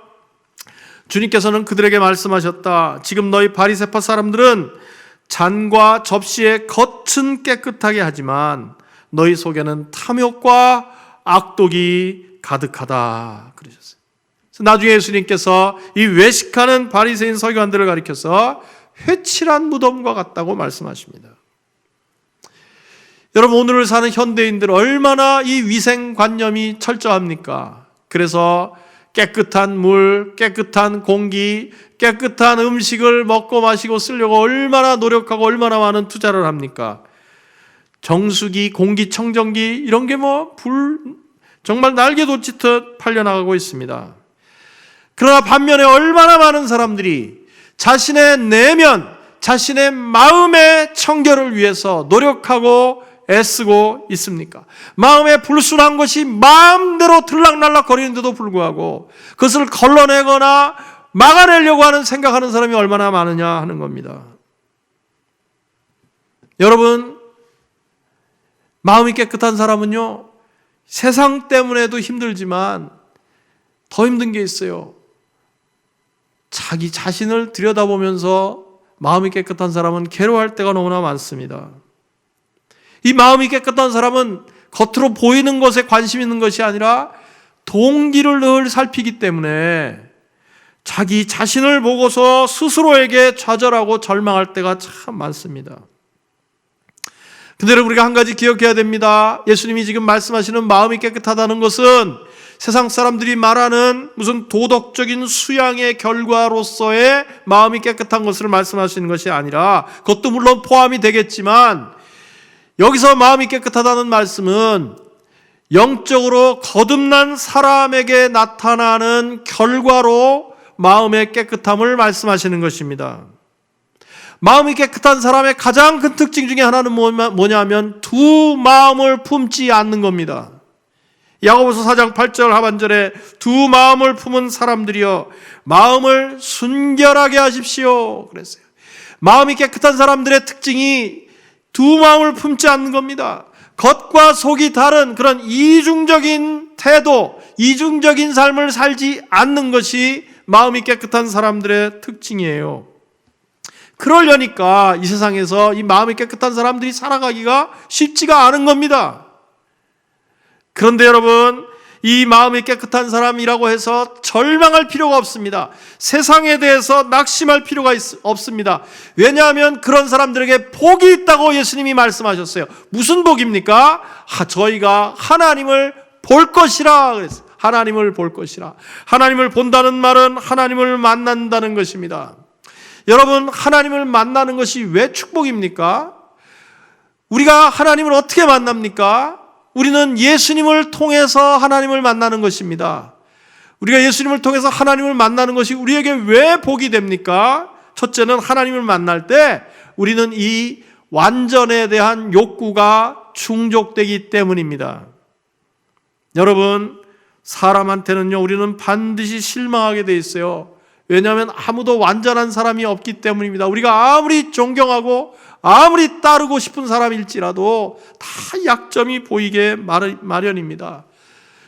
주님께서는 그들에게 말씀하셨다. 지금 너희 바리새파 사람들은 잔과 접시의 겉은 깨끗하게 하지만 너희 속에는 탐욕과 악독이 가득하다 그러셨어요. 그래서 나중에 예수님께서 이 외식하는 바리새인 서기관들을 가리켜서 회칠한 무덤과 같다고 말씀하십니다. 여러분, 오늘을 사는 현대인들 얼마나 이 위생관념이 철저합니까? 그래서 깨끗한 물, 깨끗한 공기, 깨끗한 음식을 먹고 마시고 쓰려고 얼마나 노력하고 얼마나 많은 투자를 합니까? 정수기, 공기청정기 이런 게 정말 날개 돋치듯 팔려나가고 있습니다. 그러나 반면에 얼마나 많은 사람들이 자신의 내면, 자신의 마음의 청결을 위해서 노력하고 애쓰고 있습니까? 마음에 불순한 것이 마음대로 들락날락 거리는데도 불구하고 그것을 걸러내거나 막아내려고 생각하는 사람이 얼마나 많으냐 하는 겁니다. 여러분, 마음이 깨끗한 사람은요, 세상 때문에도 힘들지만 더 힘든 게 있어요. 자기 자신을 들여다보면서 마음이 깨끗한 사람은 괴로워할 때가 너무나 많습니다. 이 마음이 깨끗한 사람은 겉으로 보이는 것에 관심 있는 것이 아니라 동기를 늘 살피기 때문에 자기 자신을 보고서 스스로에게 좌절하고 절망할 때가 참 많습니다. 근데 여러분, 우리가 한 가지 기억해야 됩니다. 예수님이 지금 말씀하시는 마음이 깨끗하다는 것은 세상 사람들이 말하는 무슨 도덕적인 수양의 결과로서의 마음이 깨끗한 것을 말씀하시는 것이 아니라, 그것도 물론 포함이 되겠지만, 여기서 마음이 깨끗하다는 말씀은 영적으로 거듭난 사람에게 나타나는 결과로 마음의 깨끗함을 말씀하시는 것입니다. 마음이 깨끗한 사람의 가장 큰 특징 중에 하나는 뭐냐면 두 마음을 품지 않는 겁니다. 야고보서 4장 8절 하반절에 두 마음을 품은 사람들이여 마음을 순결하게 하십시오 그랬어요. 마음이 깨끗한 사람들의 특징이 두 마음을 품지 않는 겁니다. 겉과 속이 다른 그런 이중적인 태도, 이중적인 삶을 살지 않는 것이 마음이 깨끗한 사람들의 특징이에요. 그러려니까 이 세상에서 이 마음이 깨끗한 사람들이 살아가기가 쉽지가 않은 겁니다. 그런데 여러분, 이 마음이 깨끗한 사람이라고 해서 절망할 필요가 없습니다. 세상에 대해서 낙심할 필요가 없습니다. 왜냐하면 그런 사람들에게 복이 있다고 예수님이 말씀하셨어요. 무슨 복입니까? 저희가 하나님을 볼 것이라 그랬어요. 하나님을 볼 것이라. 하나님을 본다는 말은 하나님을 만난다는 것입니다. 여러분, 하나님을 만나는 것이 왜 축복입니까? 우리가 하나님을 어떻게 만납니까? 우리는 예수님을 통해서 하나님을 만나는 것입니다. 우리가 예수님을 통해서 하나님을 만나는 것이 우리에게 왜 복이 됩니까? 첫째는 하나님을 만날 때 우리는 이 완전에 대한 욕구가 충족되기 때문입니다. 여러분, 사람한테는요, 우리는 반드시 실망하게 돼 있어요. 왜냐하면 아무도 완전한 사람이 없기 때문입니다. 우리가 아무리 존경하고 아무리 따르고 싶은 사람일지라도 다 약점이 보이게 마련입니다.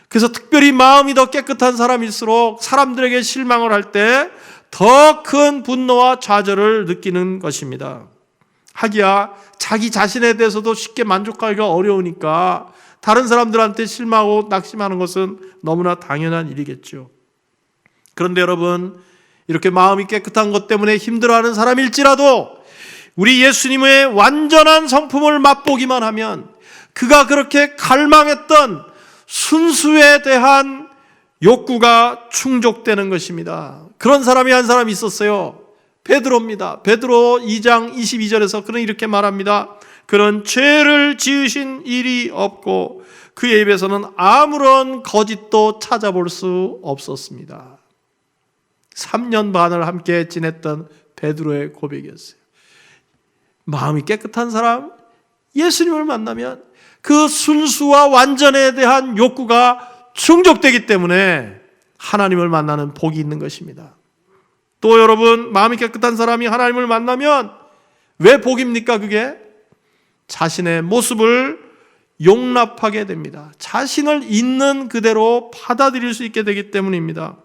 그래서 특별히 마음이 더 깨끗한 사람일수록 사람들에게 실망을 할 때 더 큰 분노와 좌절을 느끼는 것입니다. 하기야 자기 자신에 대해서도 쉽게 만족하기가 어려우니까 다른 사람들한테 실망하고 낙심하는 것은 너무나 당연한 일이겠죠. 그런데 여러분, 이렇게 마음이 깨끗한 것 때문에 힘들어하는 사람일지라도 우리 예수님의 완전한 성품을 맛보기만 하면 그가 그렇게 갈망했던 순수에 대한 욕구가 충족되는 것입니다. 그런 사람이 한 사람이 있었어요. 베드로입니다. 베드로 2장 22절에서 그는 이렇게 말합니다. 그는 죄를 지으신 일이 없고 그의 입에서는 아무런 거짓도 찾아볼 수 없었습니다. 3년 반을 함께 지냈던 베드로의 고백이었어요. 마음이 깨끗한 사람, 예수님을 만나면 그 순수와 완전에 대한 욕구가 충족되기 때문에 하나님을 만나는 복이 있는 것입니다. 또 여러분, 마음이 깨끗한 사람이 하나님을 만나면 왜 복입니까? 그게 자신의 모습을 용납하게 됩니다. 자신을 있는 그대로 받아들일 수 있게 되기 때문입니다.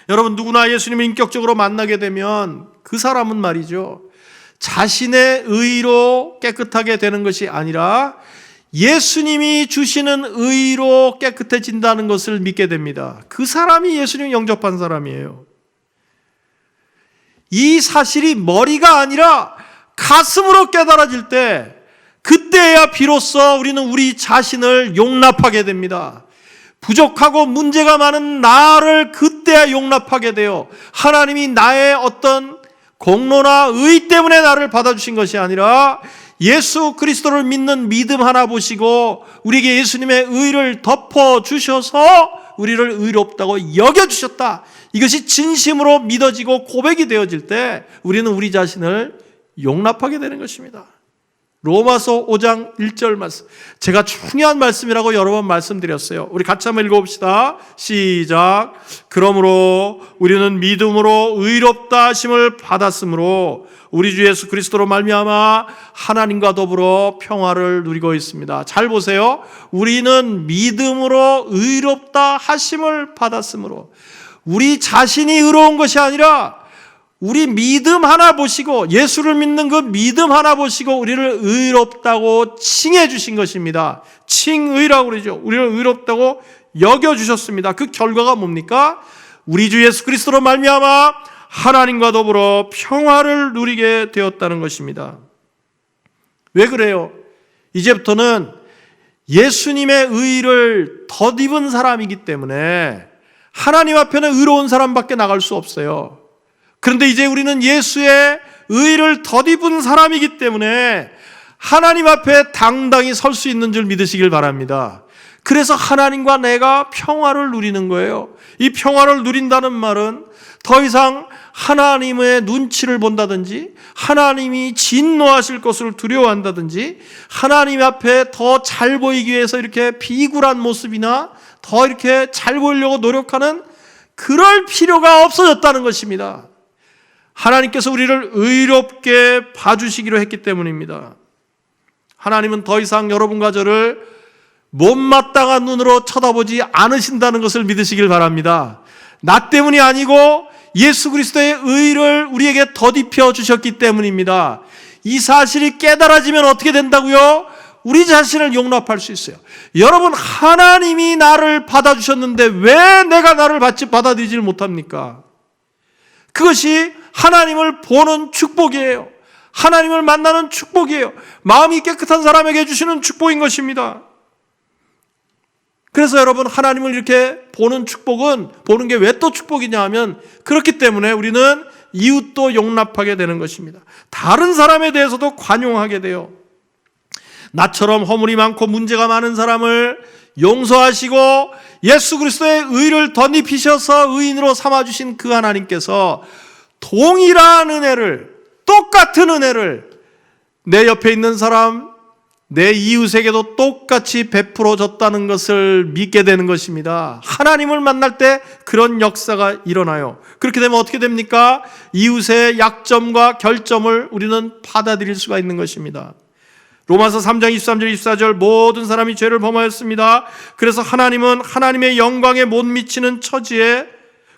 여러분, 누구나 예수님을 인격적으로 만나게 되면 그 사람은 말이죠, 자신의 의로 깨끗하게 되는 것이 아니라 예수님이 주시는 의로 깨끗해진다는 것을 믿게 됩니다. 그 사람이 예수님을 영접한 사람이에요. 이 사실이 머리가 아니라 가슴으로 깨달아질 때, 그때야 비로소 우리는 우리 자신을 용납하게 됩니다. 부족하고 문제가 많은 나를 그때야 용납하게 돼요. 하나님이 나의 어떤 공로나 의 때문에 나를 받아주신 것이 아니라 예수 그리스도를 믿는 믿음 하나 보시고 우리에게 예수님의 의를 덮어주셔서 우리를 의롭다고 여겨주셨다. 이것이 진심으로 믿어지고 고백이 되어질 때 우리는 우리 자신을 용납하게 되는 것입니다. 로마서 5장 1절 말씀. 제가 중요한 말씀이라고 여러 번 말씀드렸어요. 우리 같이 한번 읽어봅시다. 시작. 그러므로 우리는 믿음으로 의롭다 하심을 받았으므로 우리 주 예수 그리스도로 말미암아 하나님과 더불어 평화를 누리고 있습니다. 잘 보세요. 우리는 믿음으로 의롭다 하심을 받았으므로 우리 자신이 의로운 것이 아니라 우리 믿음 하나 보시고 예수를 믿는 그 믿음 하나 보시고 우리를 의롭다고 칭해 주신 것입니다. 칭의라고 그러죠. 우리를 의롭다고 여겨주셨습니다. 그 결과가 뭡니까? 우리 주 예수 그리스도로 말미암아 하나님과 더불어 평화를 누리게 되었다는 것입니다. 왜 그래요? 이제부터는 예수님의 의를 덧입은 사람이기 때문에 하나님 앞에는 의로운 사람밖에 나갈 수 없어요. 그런데 이제 우리는 예수의 의를 덧입은 사람이기 때문에 하나님 앞에 당당히 설 수 있는 줄 믿으시길 바랍니다. 그래서 하나님과 내가 평화를 누리는 거예요. 이 평화를 누린다는 말은 더 이상 하나님의 눈치를 본다든지 하나님이 진노하실 것을 두려워한다든지 하나님 앞에 더 잘 보이기 위해서 이렇게 비굴한 모습이나 더 이렇게 잘 보이려고 노력하는 그럴 필요가 없어졌다는 것입니다. 하나님께서 우리를 의롭게 봐주시기로 했기 때문입니다. 하나님은 더 이상 여러분과 저를 못마땅한 눈으로 쳐다보지 않으신다는 것을 믿으시길 바랍니다. 나 때문이 아니고 예수 그리스도의 의를 우리에게 덧입혀 주셨기 때문입니다. 이 사실이 깨달아지면 어떻게 된다고요? 우리 자신을 용납할 수 있어요. 여러분, 하나님이 나를 받아주셨는데 왜 내가 나를 받아들이질 못합니까? 그것이 하나님을 보는 축복이에요. 하나님을 만나는 축복이에요. 마음이 깨끗한 사람에게 주시는 축복인 것입니다. 그래서 여러분, 하나님을 이렇게 보는 축복은, 보는 게 왜 또 축복이냐 하면 그렇기 때문에 우리는 이웃도 용납하게 되는 것입니다. 다른 사람에 대해서도 관용하게 돼요. 나처럼 허물이 많고 문제가 많은 사람을 용서하시고 예수 그리스도의 의를 덧입히셔서 의인으로 삼아주신 그 하나님께서 동일한 은혜를, 똑같은 은혜를 내 옆에 있는 사람, 내 이웃에게도 똑같이 베풀어 줬다는 것을 믿게 되는 것입니다. 하나님을 만날 때 그런 역사가 일어나요. 그렇게 되면 어떻게 됩니까? 이웃의 약점과 결점을 우리는 받아들일 수가 있는 것입니다. 로마서 3장 23절 24절 모든 사람이 죄를 범하였습니다. 그래서 하나님은 하나님의 영광에 못 미치는 처지에,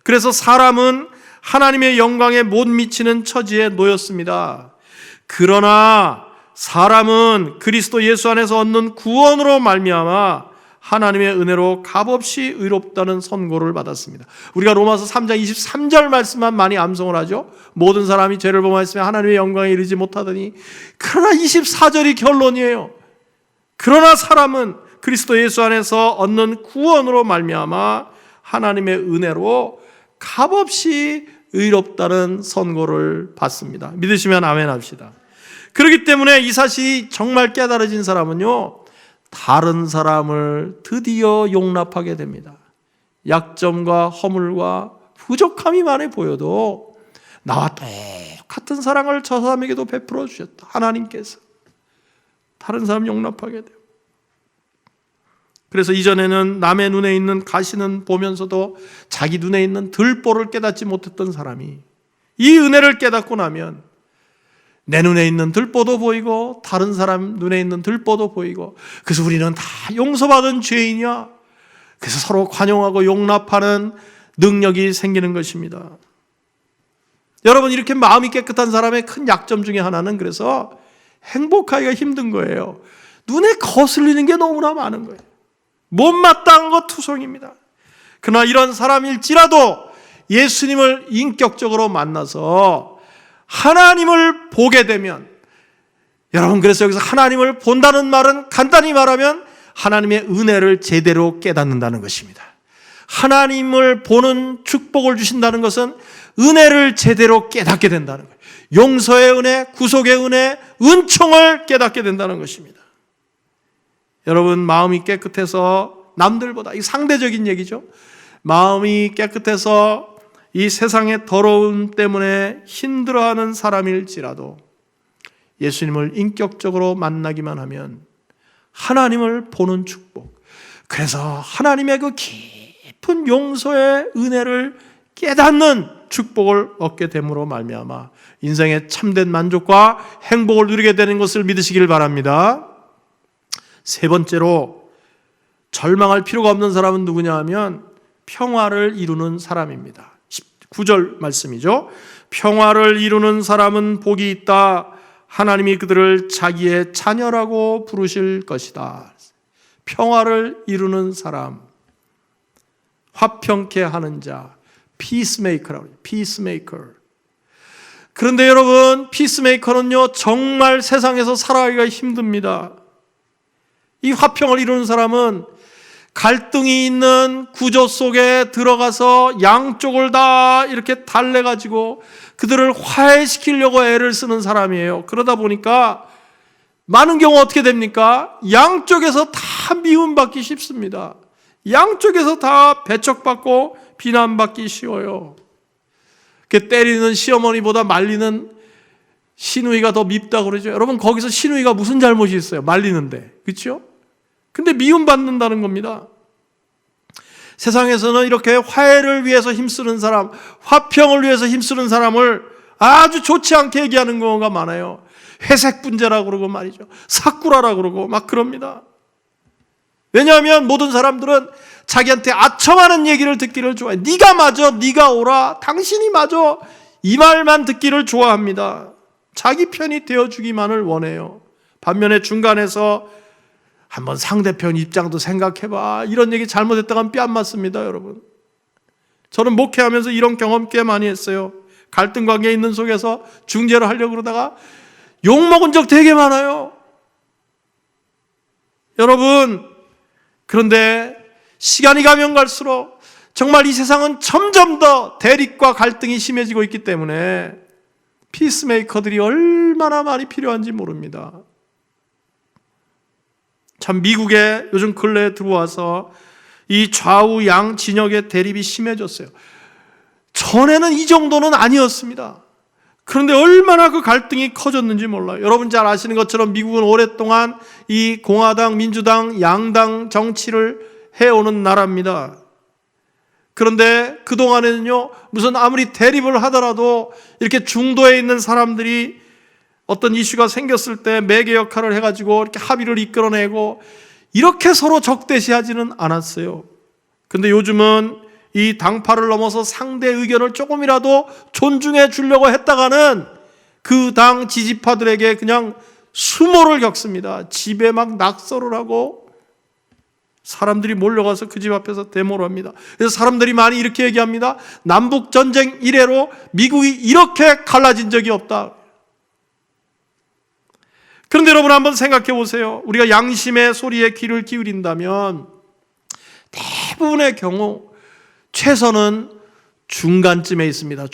그래서 사람은 하나님의 영광에 못 미치는 처지에 놓였습니다. 그러나 사람은 그리스도 예수 안에서 얻는 구원으로 말미암아 하나님의 은혜로 값없이 의롭다는 선고를 받았습니다. 우리가 로마서 3장 23절 말씀만 많이 암송을 하죠. 모든 사람이 죄를 범하였으며 하나님의 영광에 이르지 못하더니, 그러나 24절이 결론이에요. 그러나 사람은 그리스도 예수 안에서 얻는 구원으로 말미암아 하나님의 은혜로 값없이 의롭다는 선고를 받습니다. 믿으시면 아멘 합시다. 그렇기 때문에 이 사실이 정말 깨달아진 사람은요, 다른 사람을 드디어 용납하게 됩니다. 약점과 허물과 부족함이 많이 보여도 나와 똑같은 사랑을 저 사람에게도 베풀어 주셨다. 하나님께서 다른 사람 용납하게 돼요. 그래서 이전에는 남의 눈에 있는 가시는 보면서도 자기 눈에 있는 들보를 깨닫지 못했던 사람이 이 은혜를 깨닫고 나면 내 눈에 있는 들보도 보이고 다른 사람 눈에 있는 들보도 보이고, 그래서 우리는 다 용서받은 죄인이야. 그래서 서로 관용하고 용납하는 능력이 생기는 것입니다. 여러분, 이렇게 마음이 깨끗한 사람의 큰 약점 중에 하나는 그래서 행복하기가 힘든 거예요. 눈에 거슬리는 게 너무나 많은 거예요. 못마땅한 것 투성입니다. 그러나 이런 사람일지라도 예수님을 인격적으로 만나서 하나님을 보게 되면, 여러분, 그래서 여기서 하나님을 본다는 말은 간단히 말하면 하나님의 은혜를 제대로 깨닫는다는 것입니다. 하나님을 보는 축복을 주신다는 것은 은혜를 제대로 깨닫게 된다는 거예요. 용서의 은혜, 구속의 은혜, 은총을 깨닫게 된다는 것입니다. 여러분, 마음이 깨끗해서 남들보다, 이 상대적인 얘기죠. 마음이 깨끗해서 이 세상의 더러움 때문에 힘들어하는 사람일지라도 예수님을 인격적으로 만나기만 하면 하나님을 보는 축복, 그래서 하나님의 그 깊은 용서의 은혜를 깨닫는 축복을 얻게 됨으로 말미암아 인생의 참된 만족과 행복을 누리게 되는 것을 믿으시길 바랍니다. 세 번째로, 절망할 필요가 없는 사람은 누구냐 하면 평화를 이루는 사람입니다. 9절 말씀이죠. 평화를 이루는 사람은 복이 있다. 하나님이 그들을 자기의 자녀라고 부르실 것이다. 평화를 이루는 사람, 화평케 하는 자, 피스메이커라고 해요. 피스메이커. 그런데 여러분, 피스메이커는요 정말 세상에서 살아가기가 힘듭니다. 이 화평을 이루는 사람은 갈등이 있는 구조 속에 들어가서 양쪽을 다 이렇게 달래가지고 그들을 화해시키려고 애를 쓰는 사람이에요. 그러다 보니까 많은 경우 어떻게 됩니까? 양쪽에서 다 미움받기 쉽습니다. 양쪽에서 다 배척받고 비난받기 쉬워요. 때리는 시어머니보다 말리는 시누이가 더 밉다고 그러죠. 여러분, 거기서 시누이가 무슨 잘못이 있어요? 말리는데. 그렇죠? 근데 미움받는다는 겁니다. 세상에서는 이렇게 화해를 위해서 힘쓰는 사람, 화평을 위해서 힘쓰는 사람을 아주 좋지 않게 얘기하는 경우가 많아요. 회색 분재라고 그러고 말이죠. 사쿠라라고 그러고 막 그럽니다. 왜냐하면 모든 사람들은 자기한테 아첨하는 얘기를 듣기를 좋아해. 네가 맞아, 네가 옳아, 당신이 맞아, 이 말만 듣기를 좋아합니다. 자기 편이 되어주기만을 원해요. 반면에 중간에서 한번 상대편 입장도 생각해봐, 이런 얘기 잘못했다가 뺨 맞습니다. 여러분, 저는 목회하면서 이런 경험 꽤 많이 했어요. 갈등 관계에 있는 속에서 중재를 하려고 그러다가 욕먹은 적 되게 많아요. 여러분, 그런데 시간이 가면 갈수록 정말 이 세상은 점점 더 대립과 갈등이 심해지고 있기 때문에 피스메이커들이 얼마나 많이 필요한지 모릅니다. 참, 미국에 요즘 근래에 들어와서 이 좌우 양 진영의 대립이 심해졌어요. 전에는 이 정도는 아니었습니다. 그런데 얼마나 그 갈등이 커졌는지 몰라요. 여러분 잘 아시는 것처럼 미국은 오랫동안 이 공화당, 민주당, 양당 정치를 해오는 나라입니다. 그런데 그동안에는요, 무슨 아무리 대립을 하더라도 이렇게 중도에 있는 사람들이 어떤 이슈가 생겼을 때 매개 역할을 해가지고 이렇게 합의를 이끌어내고 이렇게 서로 적대시하지는 않았어요. 근데 요즘은 이 당파를 넘어서 상대 의견을 조금이라도 존중해 주려고 했다가는 그 당 지지파들에게 그냥 수모를 겪습니다. 집에 막 낙서를 하고 사람들이 몰려가서 그 집 앞에서 데모를 합니다. 그래서 사람들이 많이 이렇게 얘기합니다. 남북전쟁 이래로 미국이 이렇게 갈라진 적이 없다. 그런데 여러분, 한번 생각해 보세요. 우리가 양심의 소리에 귀를 기울인다면 대부분의 경우 최선은 중간쯤에 있습니다.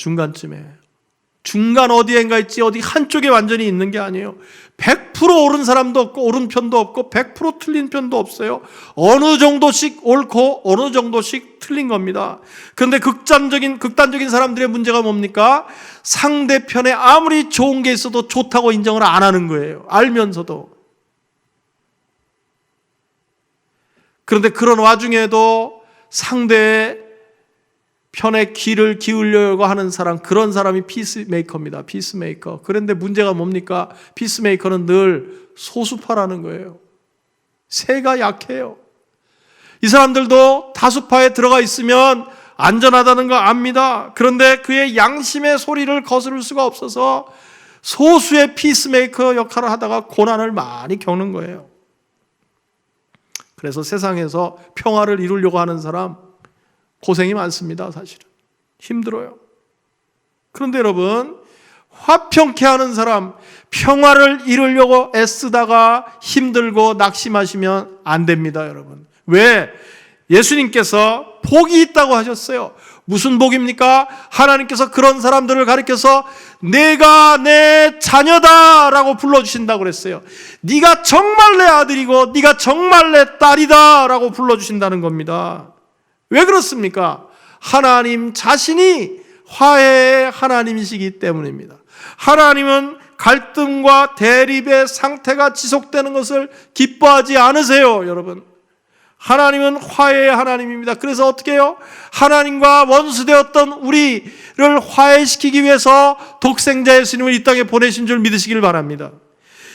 중간 어디엔가 있지, 어디 한쪽에 완전히 있는 게 아니에요. 100% 옳은 사람도 없고 옳은 편도 없고 100% 틀린 편도 없어요. 어느 정도씩 옳고 어느 정도씩 틀린 겁니다. 그런데 극단적인 사람들의 문제가 뭡니까? 상대편에 아무리 좋은 게 있어도 좋다고 인정을 안 하는 거예요. 알면서도. 그런데 그런 와중에도 상대의 편에 귀를 기울려고 하는 사람, 그런 사람이 피스메이커입니다. 피스메이커. 그런데 문제가 뭡니까? 피스메이커는 늘 소수파라는 거예요. 세가 약해요. 이 사람들도 다수파에 들어가 있으면 안전하다는 거 압니다. 그런데 그의 양심의 소리를 거스를 수가 없어서 소수의 피스메이커 역할을 하다가 고난을 많이 겪는 거예요. 그래서 세상에서 평화를 이루려고 하는 사람 고생이 많습니다. 사실은 힘들어요. 그런데 여러분, 화평케 하는 사람, 평화를 이루려고 애쓰다가 힘들고 낙심하시면 안 됩니다, 여러분. 왜? 예수님께서 복이 있다고 하셨어요. 무슨 복입니까? 하나님께서 그런 사람들을 가리켜서 내가 내 자녀다라고 불러주신다고 그랬어요. 네가 정말 내 아들이고 네가 정말 내 딸이다라고 불러주신다는 겁니다. 왜 그렇습니까? 하나님 자신이 화해의 하나님이시기 때문입니다. 하나님은 갈등과 대립의 상태가 지속되는 것을 기뻐하지 않으세요, 여러분. 하나님은 화해의 하나님입니다. 그래서 어떻게 해요? 하나님과 원수되었던 우리를 화해시키기 위해서 독생자 예수님을 이 땅에 보내신 줄 믿으시길 바랍니다.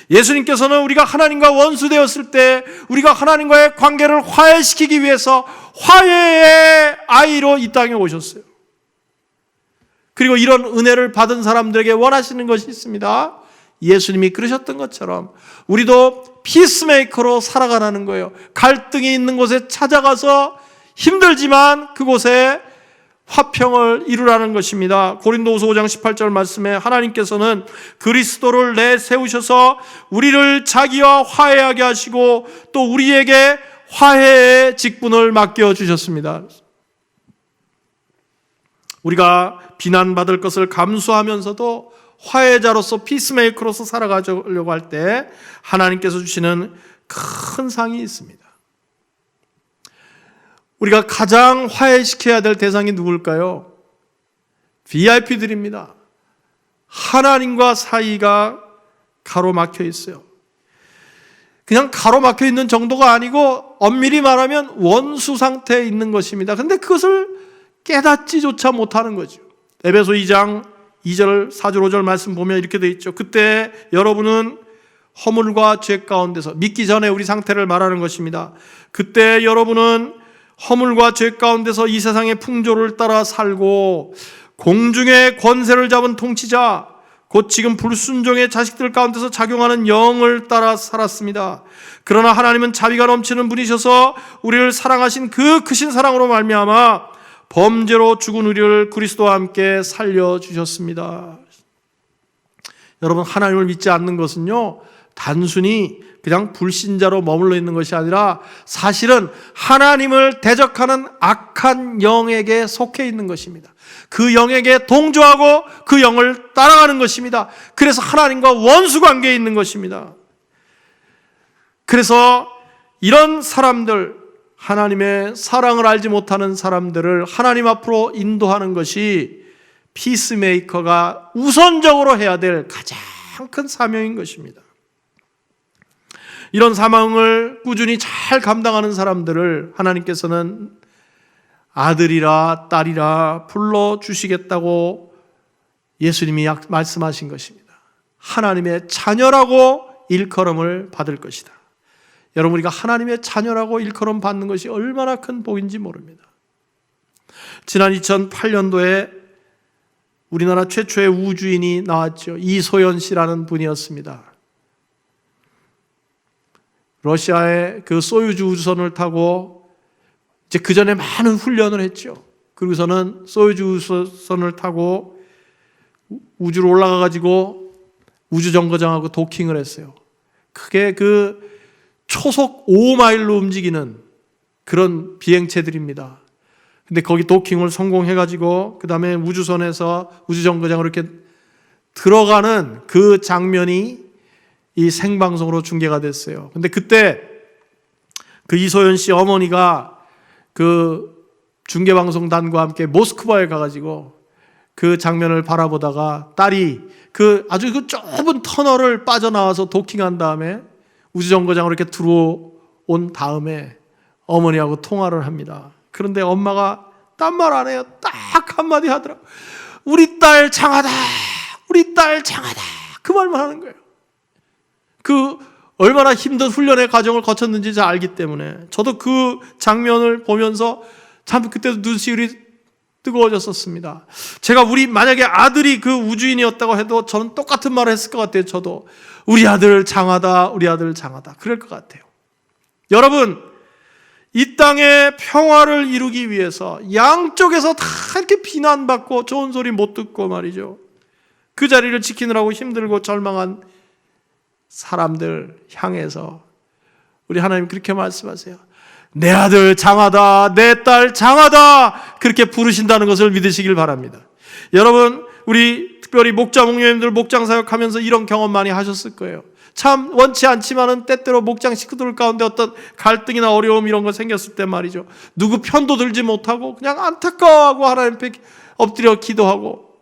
예수님께서는 우리가 하나님과 원수되었을 때 우리가 하나님과의 관계를 화해시키기 위해서 화해의 아이로 이 땅에 오셨어요. 그리고 이런 은혜를 받은 사람들에게 원하시는 것이 있습니다. 예수님이 그러셨던 것처럼 우리도 피스메이커로 살아가라는 거예요. 갈등이 있는 곳에 찾아가서 힘들지만 그곳에 화평을 이루라는 것입니다. 고린도후서 5장 18절 말씀에 하나님께서는 그리스도를 내세우셔서 우리를 자기와 화해하게 하시고 또 우리에게 화해의 직분을 맡겨주셨습니다. 우리가 비난받을 것을 감수하면서도 화해자로서 피스메이커로서 살아가려고 할 때 하나님께서 주시는 큰 상이 있습니다. 우리가 가장 화해시켜야 될 대상이 누굴까요? VIP들입니다. 하나님과 사이가 가로막혀 있어요. 그냥 가로막혀 있는 정도가 아니고 엄밀히 말하면 원수 상태에 있는 것입니다. 그런데 그것을 깨닫지조차 못하는 거죠. 에베소 2장 2절, 4절, 5절 말씀 보면 이렇게 되어 있죠. 그때 여러분은 허물과 죄 가운데서, 믿기 전에 우리 상태를 말하는 것입니다. 그때 여러분은 허물과 죄 가운데서 이 세상의 풍조를 따라 살고 공중의 권세를 잡은 통치자, 곧 지금 불순종의 자식들 가운데서 작용하는 영을 따라 살았습니다. 그러나 하나님은 자비가 넘치는 분이셔서 우리를 사랑하신 그 크신 사랑으로 말미암아 범죄로 죽은 우리를 그리스도와 함께 살려주셨습니다. 여러분, 하나님을 믿지 않는 것은요, 단순히 그냥 불신자로 머물러 있는 것이 아니라 사실은 하나님을 대적하는 악한 영에게 속해 있는 것입니다. 그 영에게 동조하고 그 영을 따라가는 것입니다. 그래서 하나님과 원수 관계에 있는 것입니다. 그래서 이런 사람들, 하나님의 사랑을 알지 못하는 사람들을 하나님 앞으로 인도하는 것이 피스메이커가 우선적으로 해야 될 가장 큰 사명인 것입니다. 이런 사명을 꾸준히 잘 감당하는 사람들을 하나님께서는 아들이라 딸이라 불러주시겠다고 예수님이 말씀하신 것입니다. 하나님의 자녀라고 일컬음을 받을 것이다. 여러분, 우리가 하나님의 자녀라고 일컬음 받는 것이 얼마나 큰 복인지 모릅니다. 지난 2008년도에 우리나라 최초의 우주인이 나왔죠. 이소연 씨라는 분이었습니다. 러시아의 그 소유주 우주선을 타고 이제 그 전에 많은 훈련을 했죠. 그리고서는 소유주 우주선을 타고 우주로 올라가가지고 우주정거장하고 도킹을 했어요. 그게 그 초속 5마일로 움직이는 그런 비행체들입니다. 근데 거기 도킹을 성공해가지고 그 다음에 우주선에서 우주정거장으로 이렇게 들어가는 그 장면이 이 생방송으로 중계가 됐어요. 근데 그때 그 이소연 씨 어머니가 그 중계방송단과 함께 모스크바에 가가지고 그 장면을 바라보다가 딸이 그 아주 그 좁은 터널을 빠져나와서 도킹한 다음에 우주정거장으로 이렇게 들어온 다음에 어머니하고 통화를 합니다. 그런데 엄마가 딴 말 안 해요. 딱 한마디 하더라고. 우리 딸 장하다. 우리 딸 장하다. 그 말만 하는 거예요. 그 얼마나 힘든 훈련의 과정을 거쳤는지 잘 알기 때문에 저도 그 장면을 보면서 참 그때도 눈시울이 뜨거워졌었습니다. 제가 만약에 아들이 그 우주인이었다고 해도 저는 똑같은 말을 했을 것 같아요. 저도 우리 아들 장하다, 우리 아들 장하다. 그럴 것 같아요. 여러분, 이 땅의 평화를 이루기 위해서 양쪽에서 다 이렇게 비난받고 좋은 소리 못 듣고 말이죠. 그 자리를 지키느라고 힘들고 절망한 사람들 향해서 우리 하나님 그렇게 말씀하세요. 내 아들 장하다, 내 딸 장하다, 그렇게 부르신다는 것을 믿으시길 바랍니다. 여러분, 우리 특별히 목자 목녀님들 목장 사역하면서 이런 경험 많이 하셨을 거예요. 참 원치 않지만은 때때로 목장 식구들 가운데 어떤 갈등이나 어려움 이런 거 생겼을 때 말이죠, 누구 편도 들지 못하고 그냥 안타까워하고 하나님 앞에 엎드려 기도하고,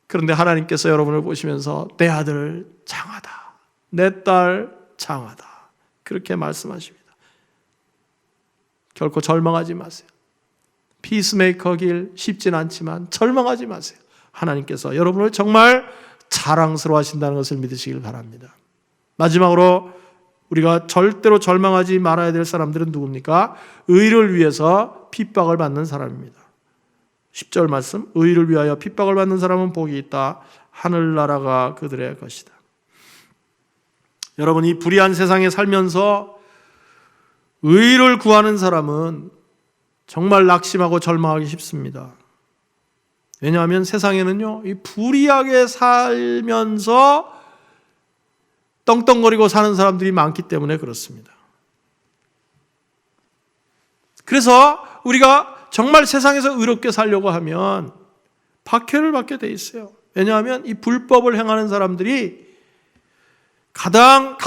그런데 하나님께서 여러분을 보시면서 내 아들 장하다, 내 딸 장하다, 그렇게 말씀하십니다. 결코 절망하지 마세요. 피스메이커 길 쉽진 않지만 절망하지 마세요. 하나님께서 여러분을 정말 자랑스러워 하신다는 것을 믿으시길 바랍니다. 마지막으로 우리가 절대로 절망하지 말아야 될 사람들은 누굽니까? 의를 위해서 핍박을 받는 사람입니다. 10절 말씀, 의를 위하여 핍박을 받는 사람은 복이 있다. 하늘나라가 그들의 것이다. 여러분, 이 불의한 세상에 살면서 의를 구하는 사람은 정말 낙심하고 절망하기 쉽습니다. 왜냐하면 세상에는요, 이 불의하게 살면서 떵떵거리고 사는 사람들이 많기 때문에 그렇습니다. 그래서 우리가 정말 세상에서 의롭게 살려고 하면 박해를 받게 돼 있어요. 왜냐하면 이 불법을 행하는 사람들이 가장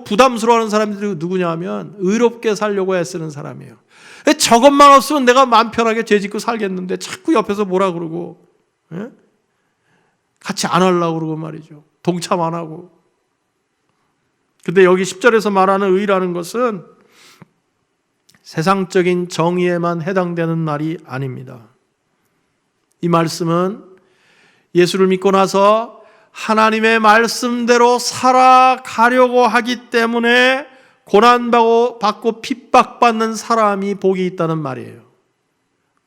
부담스러워하는 사람들이 누구냐 하면 의롭게 살려고 애쓰는 사람이에요. 저것만 없으면 내가 마음 편하게 죄 짓고 살겠는데 자꾸 옆에서 뭐라 그러고, 같이 안 하려고 그러고 말이죠. 동참 안 하고. 근데 여기 10절에서 말하는 의라는 것은 세상적인 정의에만 해당되는 말이 아닙니다. 이 말씀은 예수를 믿고 나서 하나님의 말씀대로 살아가려고 하기 때문에 고난받고 핍박받는 사람이 복이 있다는 말이에요.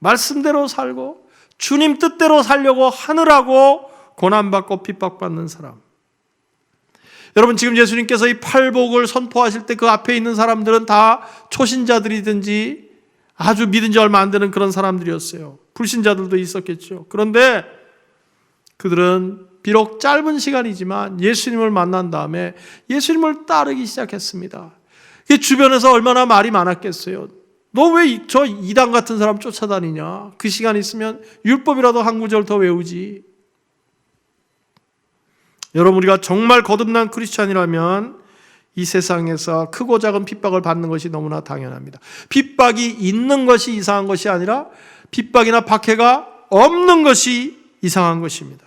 말씀대로 살고 주님 뜻대로 살려고 하느라고 고난받고 핍박받는 사람. 여러분, 지금 예수님께서 이 팔복을 선포하실 때 그 앞에 있는 사람들은 다 초신자들이든지 아주 믿은 지 얼마 안 되는 그런 사람들이었어요. 불신자들도 있었겠죠. 그런데 그들은 비록 짧은 시간이지만 예수님을 만난 다음에 예수님을 따르기 시작했습니다. 주변에서 얼마나 말이 많았겠어요. 너 왜 저 이단 같은 사람 쫓아다니냐? 그 시간 있으면 율법이라도 한 구절 더 외우지. 여러분, 우리가 정말 거듭난 크리스찬이라면 이 세상에서 크고 작은 핍박을 받는 것이 너무나 당연합니다. 핍박이 있는 것이 이상한 것이 아니라 핍박이나 박해가 없는 것이 이상한 것입니다.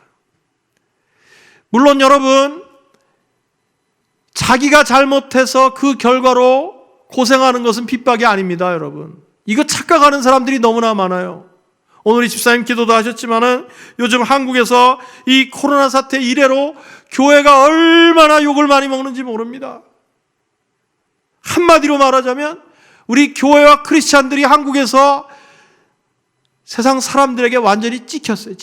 물론 여러분, 자기가 잘못해서 그 결과로 고생하는 것은 핍박이 아닙니다. 여러분, 이거 착각하는 사람들이 너무나 많아요. 오늘 이 집사님 기도도 하셨지만은 요즘 한국에서 이 코로나 사태 이래로 교회가 얼마나 욕을 많이 먹는지 모릅니다. 한마디로 말하자면 우리 교회와 크리스찬들이 한국에서 세상 사람들에게 완전히 찍혔어요.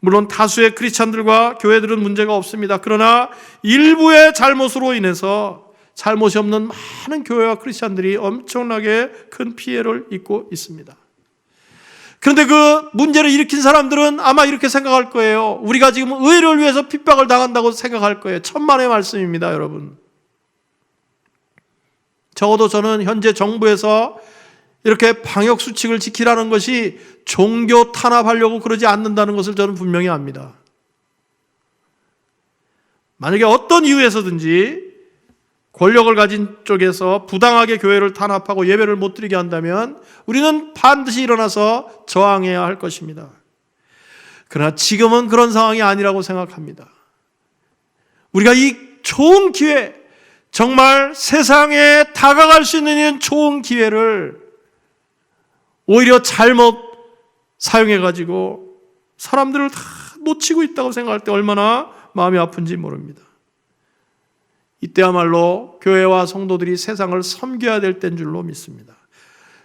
물론 다수의 크리스찬들과 교회들은 문제가 없습니다. 그러나 일부의 잘못으로 인해서 잘못이 없는 많은 교회와 크리스찬들이 엄청나게 큰 피해를 입고 있습니다. 그런데 그 문제를 일으킨 사람들은 아마 이렇게 생각할 거예요. 우리가 지금 의를 위해서 핍박을 당한다고 생각할 거예요. 천만의 말씀입니다, 여러분. 적어도 저는 현재 정부에서 이렇게 방역 수칙을 지키라는 것이 종교 탄압하려고 그러지 않는다는 것을 저는 분명히 압니다. 만약에 어떤 이유에서든지 권력을 가진 쪽에서 부당하게 교회를 탄압하고 예배를 못 드리게 한다면 우리는 반드시 일어나서 저항해야 할 것입니다. 그러나 지금은 그런 상황이 아니라고 생각합니다. 우리가 이 좋은 기회, 정말 세상에 다가갈 수 있는 좋은 기회를 오히려 잘못 사용해가지고 사람들을 다 놓치고 있다고 생각할 때 얼마나 마음이 아픈지 모릅니다. 이때야말로 교회와 성도들이 세상을 섬겨야 될 때인 줄로 믿습니다.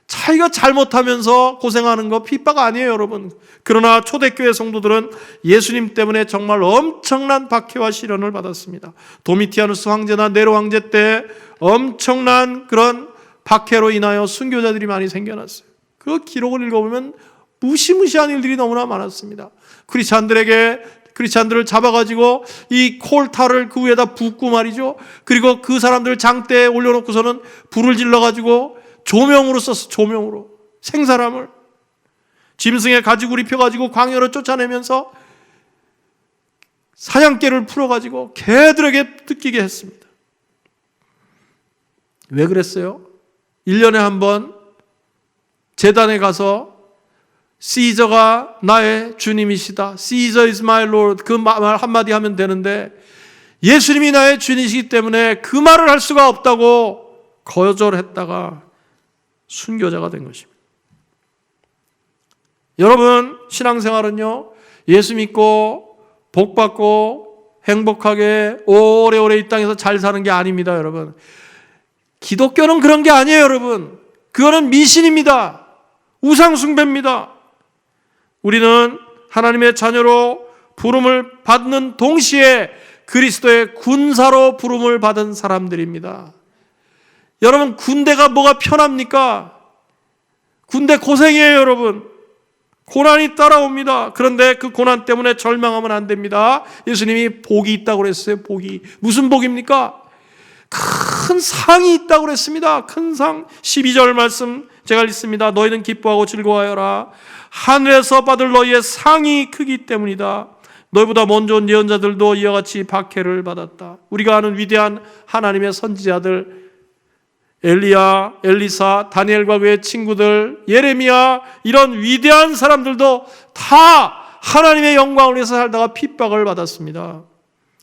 자기가 잘못하면서 고생하는 거 핍박 아니에요, 여러분. 그러나 초대교회 성도들은 예수님 때문에 정말 엄청난 박해와 시련을 받았습니다. 도미티아누스 황제나 네로 황제 때 엄청난 그런 박해로 인하여 순교자들이 많이 생겨났어요. 그 기록을 읽어보면 무시무시한 일들이 너무나 많았습니다. 크리스찬들을 잡아가지고 이 콜타를 그 위에다 붓고 말이죠. 그리고 그 사람들 장대에 올려놓고서는 불을 질러가지고 조명으로 썼어. 조명으로 생사람을 짐승의 가죽을 입혀가지고 광야로 쫓아내면서 사냥개를 풀어가지고 개들에게 뜯기게 했습니다. 왜 그랬어요? 1년에 한 번 제단에 가서 시저가 나의 주님이시다. Caesar is my Lord. 그 말 한마디 하면 되는데 예수님이 나의 주님이시기 때문에 그 말을 할 수가 없다고 거절했다가 순교자가 된 것입니다. 여러분, 신앙생활은요, 예수 믿고 복 받고 행복하게 오래오래 이 땅에서 잘 사는 게 아닙니다, 여러분. 기독교는 그런 게 아니에요, 여러분. 그거는 미신입니다. 우상숭배입니다. 우리는 하나님의 자녀로 부름을 받는 동시에 그리스도의 군사로 부름을 받은 사람들입니다. 여러분, 군대가 뭐가 편합니까? 군대 고생이에요, 여러분. 고난이 따라옵니다. 그런데 그 고난 때문에 절망하면 안 됩니다. 예수님이 복이 있다고 그랬어요. 복이. 무슨 복입니까? 큰 상이 있다고 그랬습니다. 큰 상. 12절 말씀 제가 읽습니다. 너희는 기뻐하고 즐거워하여라. 하늘에서 받을 너희의 상이 크기 때문이다. 너희보다 먼저 온 예언자들도 이와 같이 박해를 받았다. 우리가 아는 위대한 하나님의 선지자들, 엘리야, 엘리사, 다니엘과 그의 친구들, 예레미야, 이런 위대한 사람들도 다 하나님의 영광을 위해서 살다가 핍박을 받았습니다.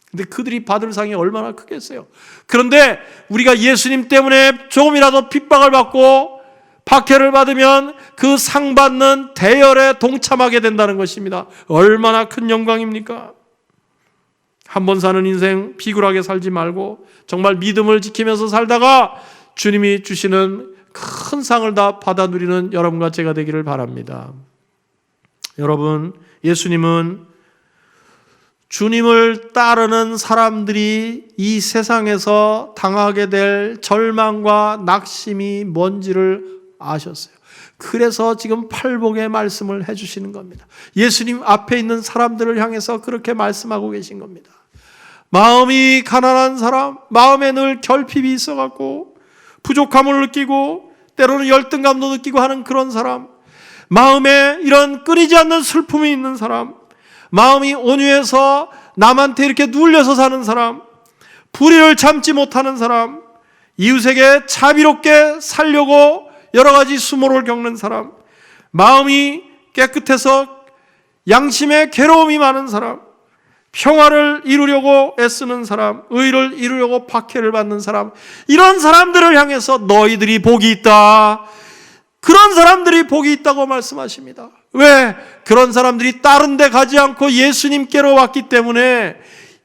근데 그들이 받을 상이 얼마나 크겠어요. 그런데 우리가 예수님 때문에 조금이라도 핍박을 받고 박해를 받으면 그 상 받는 대열에 동참하게 된다는 것입니다. 얼마나 큰 영광입니까? 한 번 사는 인생 비굴하게 살지 말고 정말 믿음을 지키면서 살다가 주님이 주시는 큰 상을 다 받아 누리는 여러분과 제가 되기를 바랍니다. 여러분, 예수님은 주님을 따르는 사람들이 이 세상에서 당하게 될 절망과 낙심이 뭔지를 아셨어요. 그래서 지금 팔복의 말씀을 해주시는 겁니다. 예수님 앞에 있는 사람들을 향해서 그렇게 말씀하고 계신 겁니다. 마음이 가난한 사람, 마음에 늘 결핍이 있어갖고 부족함을 느끼고 때로는 열등감도 느끼고 하는 그런 사람, 마음에 이런 끊이지 않는 슬픔이 있는 사람, 마음이 온유해서 남한테 이렇게 눌려서 사는 사람, 불의를 참지 못하는 사람, 이웃에게 자비롭게 살려고 여러 가지 수모를 겪는 사람, 마음이 깨끗해서 양심에 괴로움이 많은 사람, 평화를 이루려고 애쓰는 사람, 의를 이루려고 박해를 받는 사람, 이런 사람들을 향해서 너희들이 복이 있다. 그런 사람들이 복이 있다고 말씀하십니다. 왜? 그런 사람들이 다른 데 가지 않고 예수님께로 왔기 때문에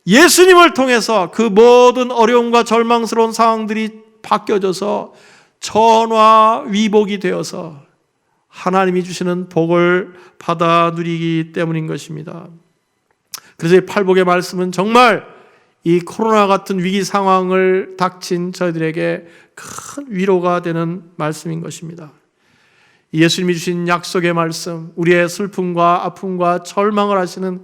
예수님을 통해서 그 모든 어려움과 절망스러운 상황들이 바뀌어져서 전화위복이 되어서 하나님이 주시는 복을 받아 누리기 때문인 것입니다. 그래서 이 팔복의 말씀은 정말 이 코로나 같은 위기 상황을 닥친 저희들에게 큰 위로가 되는 말씀인 것입니다. 예수님이 주신 약속의 말씀, 우리의 슬픔과 아픔과 절망을 하시는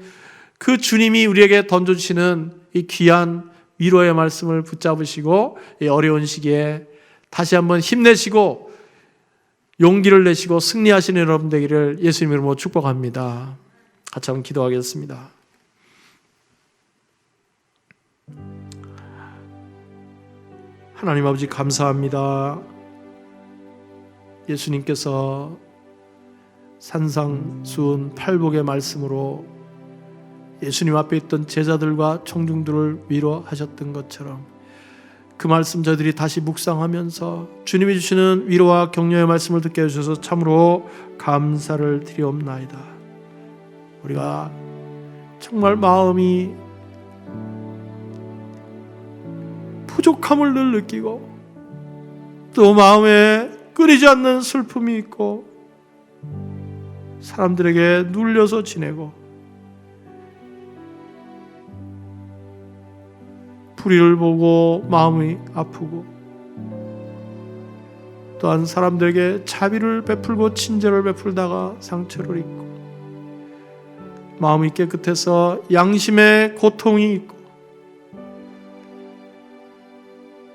그 주님이 우리에게 던져주시는 이 귀한 위로의 말씀을 붙잡으시고 이 어려운 시기에 다시 한번 힘내시고 용기를 내시고 승리하시는 여러분 되기를 예수님 이름으로 축복합니다. 같이 한번 기도하겠습니다. 하나님 아버지 감사합니다. 예수님께서 산상수훈 팔복의 말씀으로 예수님 앞에 있던 제자들과 청중들을 위로하셨던 것처럼 그 말씀 저희들이 다시 묵상하면서 주님이 주시는 위로와 격려의 말씀을 듣게 해주셔서 참으로 감사를 드리옵나이다. 우리가 정말 마음이 부족함을 늘 느끼고 또 마음에 끊이지 않는 슬픔이 있고 사람들에게 눌려서 지내고 불의를 보고 마음이 아프고 또한 사람들에게 자비를 베풀고 친절을 베풀다가 상처를 입고 마음이 깨끗해서 양심의 고통이 있고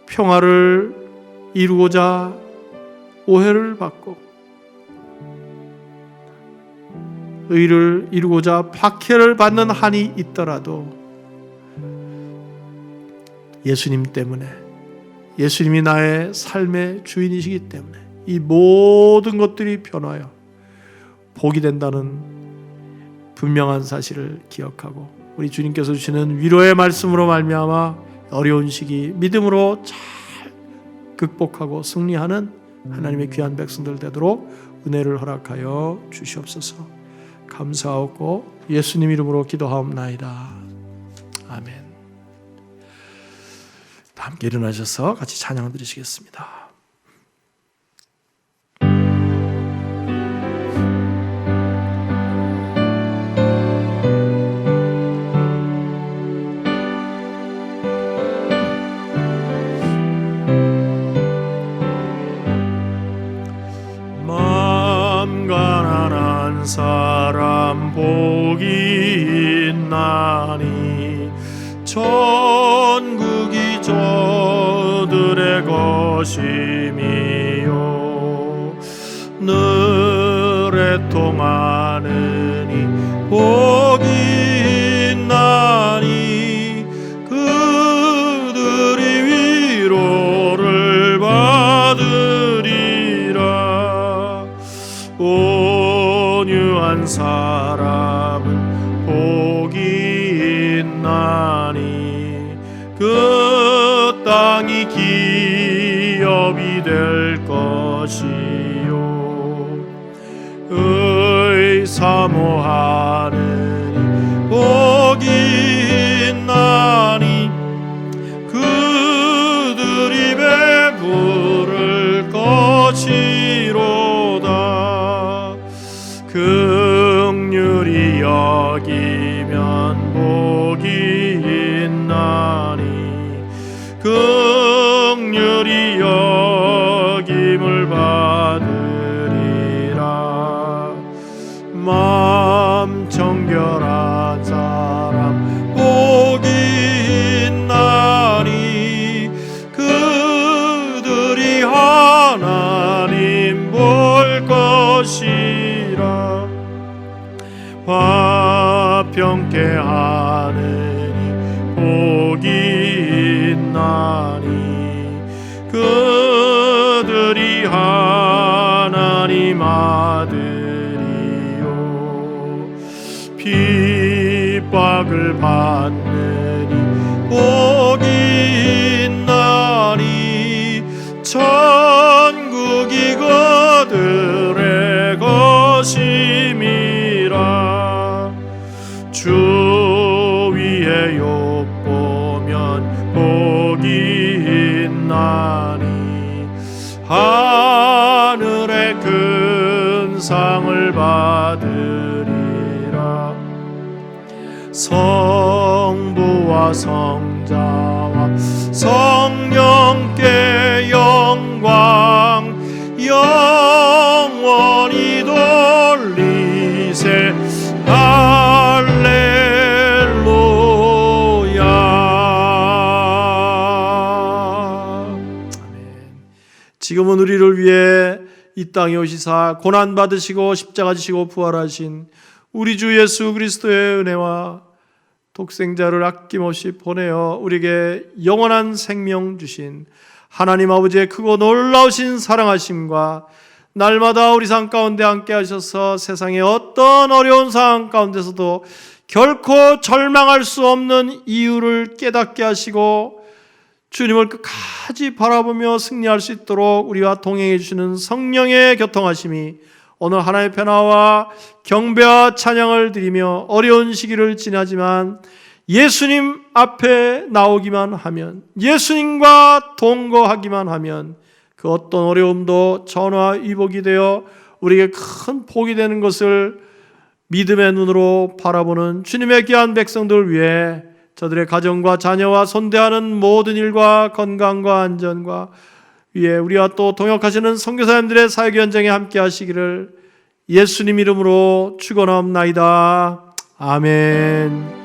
평화를 이루고자 오해를 받고 의를 이루고자 박해를 받는 한이 있더라도 예수님 때문에, 예수님이 나의 삶의 주인이시기 때문에 이 모든 것들이 변하여 복이 된다는 분명한 사실을 기억하고 우리 주님께서 주시는 위로의 말씀으로 말미암아 어려운 시기 믿음으로 잘 극복하고 승리하는 하나님의 귀한 백성들 되도록 은혜를 허락하여 주시옵소서. 감사하고 예수님 이름으로 기도하옵나이다. 아멘. 함께 일어나셔서 같이 찬양 드리시겠습니다. 마음 가난한 사람 복이 있나니 천국이 저들의 것임이요 늘 애통하느니 복이 있나니 그들이 위로를 받으리라. 온유한 사람은 복이 있나니 그 땅이 기업이 될 것이요 사모하느니 복이 있나니 그들이 배부를 것이로다. 긍휼히 여기면 복이 있나니 긍휼히 여김을 받으리라. 마음 정결한 사람 복이 있나니 그들이 하나님 볼 것이라. 화평케 하느니 복이 있나니 그들이 하나님 아들이요 핍박을 받느니 복이 있나니 천국이 그들의 것임이라. 주 위에 욕보면 복이 있나니 하늘의 큰 상을 받으리라. 성부와 성자와 성령께 영광 영원히 돌리세. 할렐루야. 아멘. 지금은 우리를 위해 이 땅에 오시사 고난 받으시고 십자가 지시고 부활하신 우리 주 예수 그리스도의 은혜와 독생자를 아낌없이 보내어 우리에게 영원한 생명 주신 하나님 아버지의 크고 놀라우신 사랑하심과 날마다 우리 삶 가운데 함께 하셔서 세상의 어떤 어려운 상황 가운데서도 결코 절망할 수 없는 이유를 깨닫게 하시고 주님을 끝까지 바라보며 승리할 수 있도록 우리와 동행해 주시는 성령의 교통하심이 오늘 하나님의 변화와 경배와 찬양을 드리며 어려운 시기를 지나지만 예수님 앞에 나오기만 하면, 예수님과 동거하기만 하면 그 어떤 어려움도 전화위복이 되어 우리에게 큰 복이 되는 것을 믿음의 눈으로 바라보는 주님의 귀한 백성들 위해 저들의 가정과 자녀와 손대하는 모든 일과 건강과 안전과 위에 우리와 또 동역하시는 선교사님들의 사역 현장에 함께 하시기를 예수님 이름으로 축원하옵나이다. 아멘.